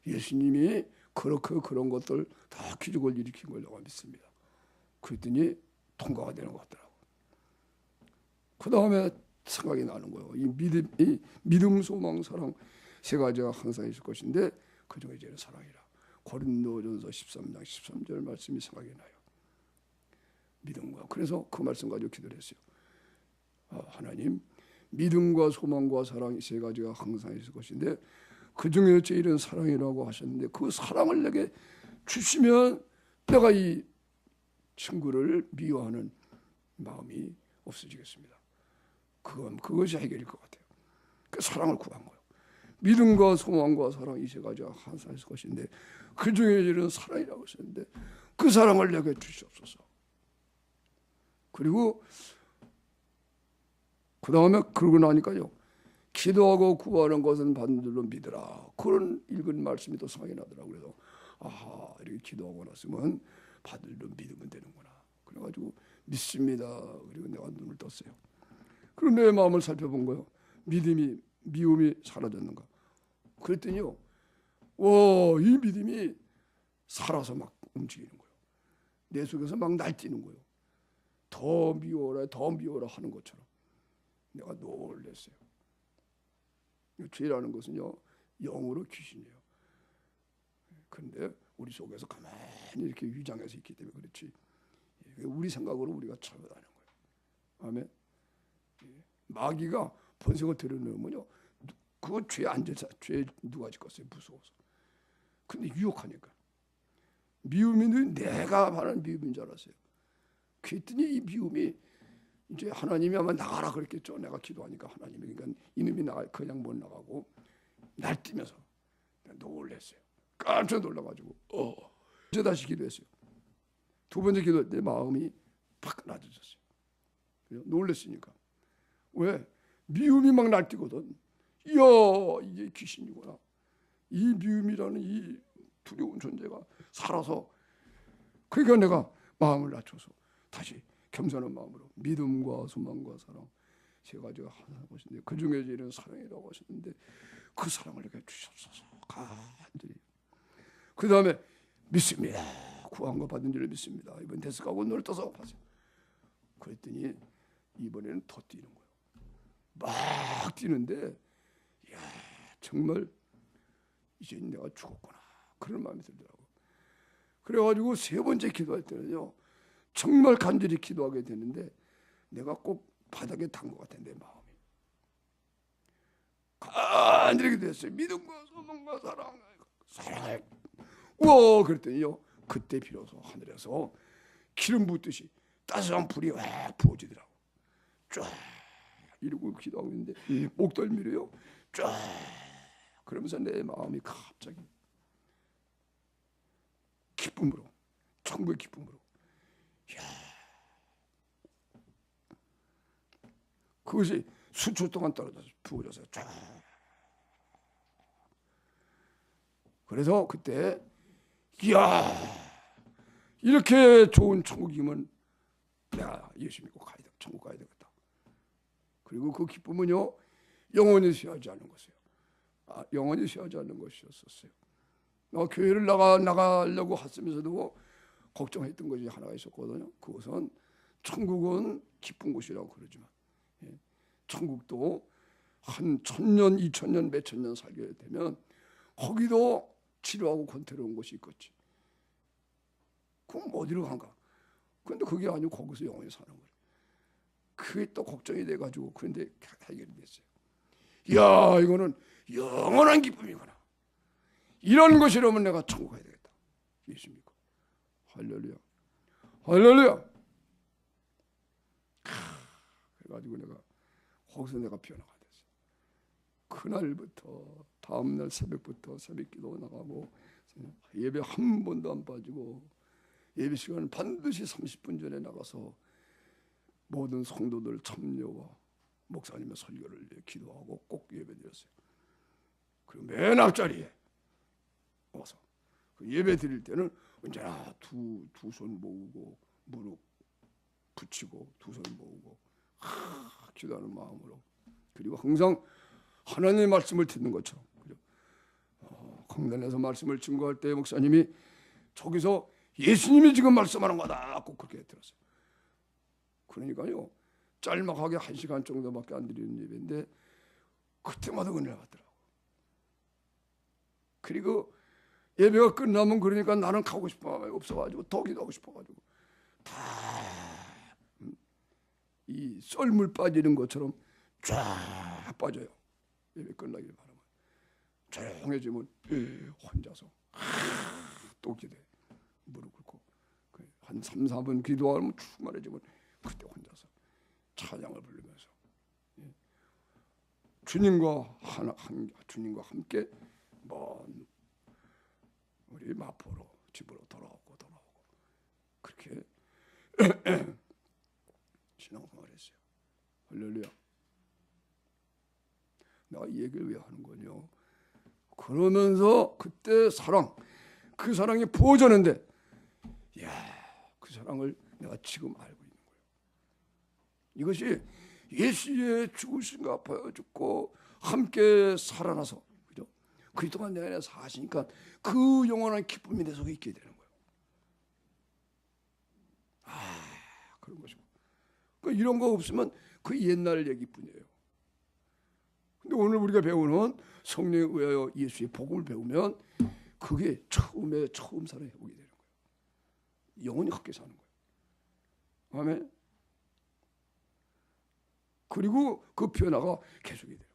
예수님이 그렇게 그런 것들 다 기적을 일으킨 걸 내가 믿습니다. 그랬더니 통과가 되는 것 같더라고. 그 다음에 생각이 나는 거예요. 이 믿음, 소망, 사랑 세 가지가 항상 있을 것인데 그 중에 제일 사랑이라. 고린도전서 13장 13절 말씀이 생각이 나요. 믿음과. 그래서 그 말씀 가지고 기도를 했어요. 하나님, 믿음과 소망과 사랑 세 가지가 항상 있을 것인데 그 중에 제일은 사랑이라고 하셨는데 그 사랑을 내게 주시면 내가 이 친구를 미워하는 마음이 없어지겠습니다. 그것이 해결일 것 같아요. 그 사랑을 구한 거예요. 믿음과 소망과 사랑 이 세 가지가 항상 있을 것인데 그 중에 제일은 사랑이라고 하셨는데 그 사랑을 내게 주시옵소서. 그리고 그 다음에 그러고 나니까요. 기도하고 구하는 것은 받는 줄로 믿으라. 그런 읽은 말씀이 또 생각이 나더라고요. 그래서 이렇게 기도하고 났으면 받으려 믿으면 되는구나. 그래가지고 믿습니다. 그리고 내가 눈을 떴어요. 그리고 내 마음을 살펴본 거예요. 미움이 사라졌는가. 그랬더니요, 이 믿음이 살아서 막 움직이는 거예요. 내 속에서 막 날뛰는 거예요. 더 미워라 하는 것처럼. 내가 놀랐어요. 죄라는 것은요, 영으로 귀신이에요. 그런데 우리 속에서 가만히 이렇게 위장해서 있기 때문에 그렇지. 우리 생각으로 우리가 참여하는 거예요. 아멘. 마귀가 본색을 드러내면요, 그거 죄 누가 짓겠어요? 무서워서. 근데 유혹하니까. 미움이 내가 하는 미움인 줄 알았어요. 그랬더니 이 미움이 이제 하나님이 아마 나가라 그랬겠죠. 내가 기도하니까 하나님이. 그러니까 이놈이 그냥 못 나가고 날뛰면서 놀랐어요. 깜짝 놀라가지고 이제 다시 기도했어요. 두 번째 기도할 때 마음이 팍 낮아졌어요. 놀랐으니까. 왜? 미움이 막 날뛰거든. 이야, 이게 귀신이구나. 이 미움이라는 이 두려운 존재가 살아서, 그러니까 내가 마음을 낮춰서 다시 겸손한 마음으로 믿음과 소망과 사랑 세 가지가 하나인 것인데, 그 중에 제일은 사랑이라고 하셨는데 그 사랑을 내게 주셨소서 간절히. 그 다음에 믿습니다. 구한 거 받은 줄 믿습니다. 이번 데스크하고 눈을 떠서 봤어요. 그랬더니 이번에는 더 뛰는 거예요. 막 뛰는데, 야, 정말 이제 내가 죽었구나 그런 마음이 들더라고. 그래가지고 세 번째 기도할 때는요, 정말 간절히 기도하게 되는데 내가 꼭 바닥에 단 것 같아. 내 마음이 간절히 기도했어요. 믿음과 소망과 사랑을 우와. 그랬더니요, 그때 비로소 하늘에서 기름 붓듯이 따스한 불이 확 부어지더라고. 쫙 이러고 기도하고 있는데 목덜미로요, 쫙 그러면서 내 마음이 갑자기 기쁨으로, 천국의 기쁨으로, 이야, 그것이 수초 동안 떨어져서 부어져서 쫙. 그래서 그때 이야, 이렇게 좋은 천국이면 내가 예수 믿고 가야 돼, 천국 가야 되겠다. 그리고 그 기쁨은요, 영원히 쉬하지 않는 것이에요. 영원히 쉬하지 않는 것이었었어요. 교회를 나가려고 했으면서도 걱정했던 것이 하나가 있었거든요. 그것은 천국은 기쁜 곳이라고 그러지만, 천국도 한 1000년, 2000년, 몇천 년 살게 되면 거기도 치료하고 권태로운 곳이 있겠지. 그럼 어디로 간가? 그런데 그게 아니고 거기서 영원히 사는 거예요. 그게 또 걱정이 돼가지고, 그런데 해결이 됐어요. 이야, 이거는 영원한 기쁨이구나. 이런 것이라면 내가 천국 가야 되겠다. 예수 믿고. 할렐루야. 할렐루야. 그래가지고 내가 거기서 내가 변화가 됐어요. 그날부터 다음날 새벽부터 새벽기도 나가고, 예배 한 번도 안 빠지고, 예배 시간은 반드시 30분 전에 나가서 모든 성도들 참여와 목사님의 설교를 기도하고 꼭 예배드렸어요. 그리고 맨 앞자리에 와서 그 예배 드릴 때는 언제나 두 손 모으고 무릎 붙이고 두 손 모으고 기도하는 마음으로, 그리고 항상 하나님의 말씀을 듣는 것처럼. 강단에서 말씀을 증거할 때 목사님이 저기서 예수님이 지금 말씀하는 거다 꼭 그렇게 들었어요. 그러니까요, 짤막하게 1시간 정도밖에 안 드리는 예배인데 그때마다 은혜를 받더라고. 그리고 예배가 끝나면 그러니까 나는 가고 싶은 마음이 없어가지고 더 기도하고 싶어가지고 다 이 썰물 빠지는 것처럼 쫙 빠져요. 예배 끝나길 바라면 조용해지면 혼자서 또 기도해. 무릎 꿇고 한 3, 4분 기도하면 충만해지면 그때 혼자서 찬양을 부르면서 주님과 함께 먼 우리 마포로 집으로 돌아오고 그렇게 신앙생활을 했어요. 할렐루야. 내가 이 얘기를 왜 하는 거냐? 그러면서 그때 그 사랑이 부어졌는데, 야, 사랑을 내가 지금 알고 있는 거예요. 이것이 예수의 죽으심과 아파요 죽고 함께 살아나서 그죠? 그리스도가 내 안에 사시니까 그 영원한 기쁨이 내 속에 있게 되는 거예요. 그런 것이고. 그러니까 이런 거 없으면 그 옛날 얘기뿐이에요. 근데 오늘 우리가 배우는 성령에 의하여 예수의 복음을 배우면 그게 처음 사는 회복이 되는 거예요. 영원히 함께 사는 거예요. 아멘. 그리고 그 변화가 계속이 되는 거예요.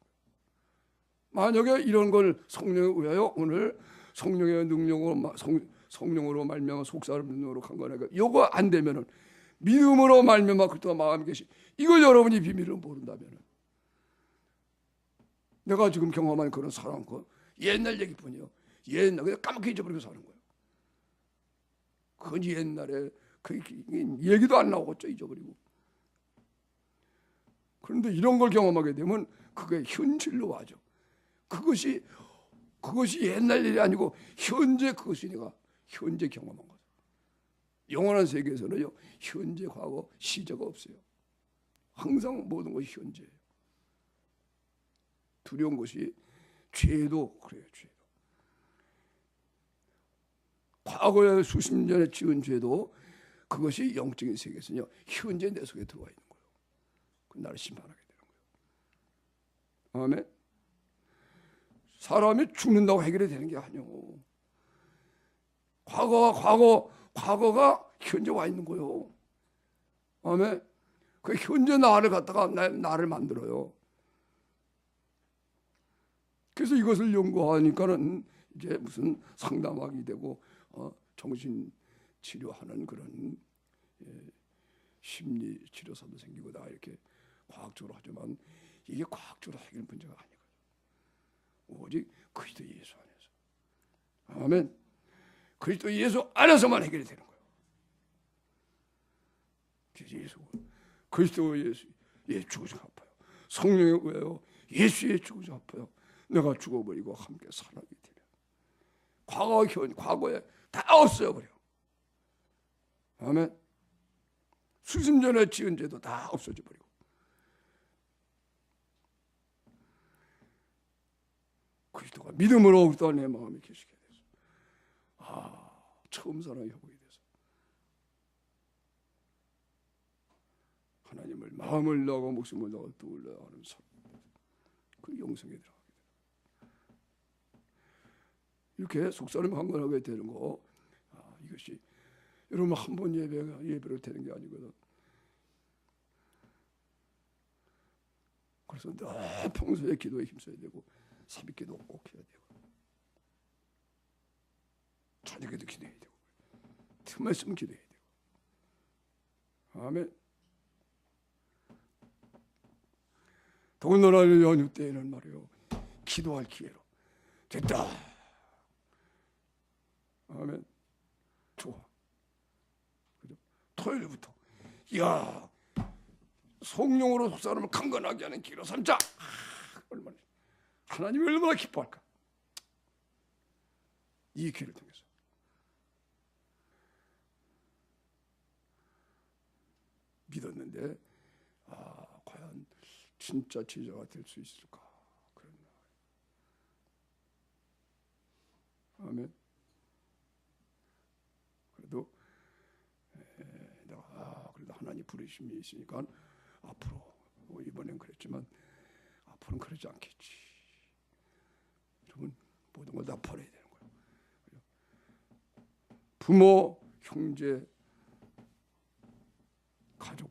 만약에 이런 걸 성령에 의하여 오늘 성령의 능력으로 성령으로 말미암아 속사람 능력으로 강건하게 이거 안 되면은 믿음으로 말미암아 그리스도가 마음에 계시 이걸 여러분이 비밀을 모른다면은 내가 지금 경험한 그런 사랑 그 옛날 얘기뿐이요. 옛날 그냥 까맣게 잊어버리고 사는 거예요. 그건 옛날에 그 얘기도 안 나오겠죠. 잊어버리고. 그런데 이런 걸 경험하게 되면 그게 현실로 와죠. 그것이 옛날 일이 아니고 현재 그것이 내가 현재 경험한 거죠. 영원한 세계에서는요. 현재, 과거, 시제가 없어요. 항상 모든 것이 현재예요. 두려운 것이 죄도 그래요. 죄도. 과거에 수십 년에 지은 죄도 그것이 영적인 세계에서는요. 현재 내 속에 들어와 있는 거예요. 그 나를 심판하게 되는 거예요. 아멘. 사람이 죽는다고 해결이 되는 게 아니오. 과거가 현재 와 있는 거예요. 아멘. 그 현재 나를 갖다가 나를 만들어요. 그래서 이것을 연구하니까는 이제 무슨 상담학이 되고 정신 치료하는 그런 심리 치료사도 생기고 다 이렇게 과학적으로 하지만 이게 과학적으로 해결 문제가 아니거든요. 오직 그리스도 예수 안에서. 아멘. 그리스도 예수 안에서만 해결이 되는 거예요. 그리스도 예수의 죽으심 아파요. 성령에 의하여 예수의 죽으심 아파요. 내가 죽어버리고 함께 살아나게 되면 과거에 다 없어져버려. 아멘. 수십 년에 지은 죄도 다 없어져버리고 그리스도가 믿음으로 그리스도가 내 마음에 계시게 돼서 처음 사랑이 회복이 돼서 하나님을 마음을 다하고 목숨을 다하고 뜻을 다하는 삶 그 영성에 들어가게 돼요. 이렇게 속사람 강건하게 되는 거 이것이 여러분 한 번 예배로 되는 게 아니거든. 그래서 늘 평소에 기도에 힘써야 되고 새벽기도 꼭 해야 되고 저녁에도 기도해야 되고 틈에 있으면 기도해야 되고 아멘. 더군다나 연휴 때에는 말이요 기도할 기회로 됐다. 아멘. 좋아. 그죠? 토요일부터 야 성령으로 사람을 강건하게 하는 기로 삼자. 얼마나 하나님이 얼마나 기뻐할까. 이 기를 통해서 믿었는데 과연 진짜 제자가 될 수 있을까. 그런 아멘. 그래도 내가 그래도 하나님 부르심이 있으니까 앞으로 이번엔 그랬지만 앞으로는 그러지 않겠지. 여러분 모든 걸 다 버려야 되는 거예요. 부모, 형제, 가족,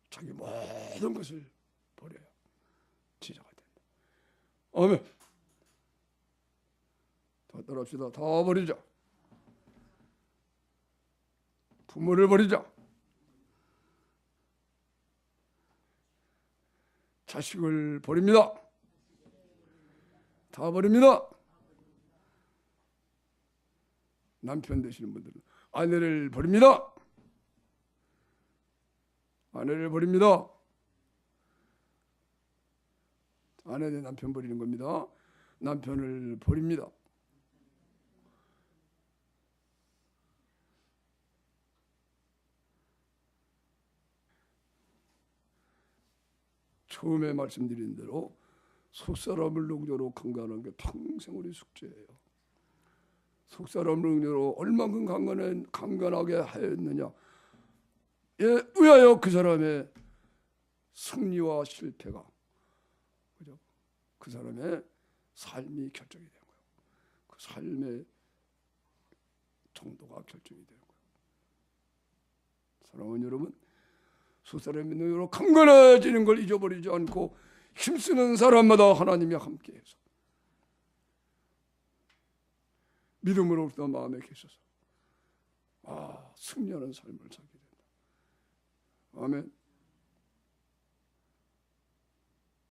자기 모든 것을 버려야 제자가 된다. 아멘. 다 따라합시다. 다 버리자. 부모를 버리자. 자식을 버립니다. 다 버립니다. 남편 되시는 분들은 아내를 버립니다. 아내를 버립니다. 아내 대 남편 버리는 겁니다. 남편을 버립니다. 처음에 말씀드린 대로 속사람을 능력으로 강건하는 게 평생 우리 숙제예요. 속사람을 능력으로 얼마큼 강건하게 하였느냐에 의하여 그 사람의 승리와 실패가, 그죠? 그 사람의 삶이 결정이 되는 거예요. 그 삶의 정도가 결정이 되는 거예요. 사랑하는 여러분, 속사람의 능력으로 강건해지는 걸 잊어버리지 않고 힘쓰는 사람마다 하나님이 함께해서 믿음으로부터 마음에 계셔서 승리하는 삶을 살게 된다. 아멘.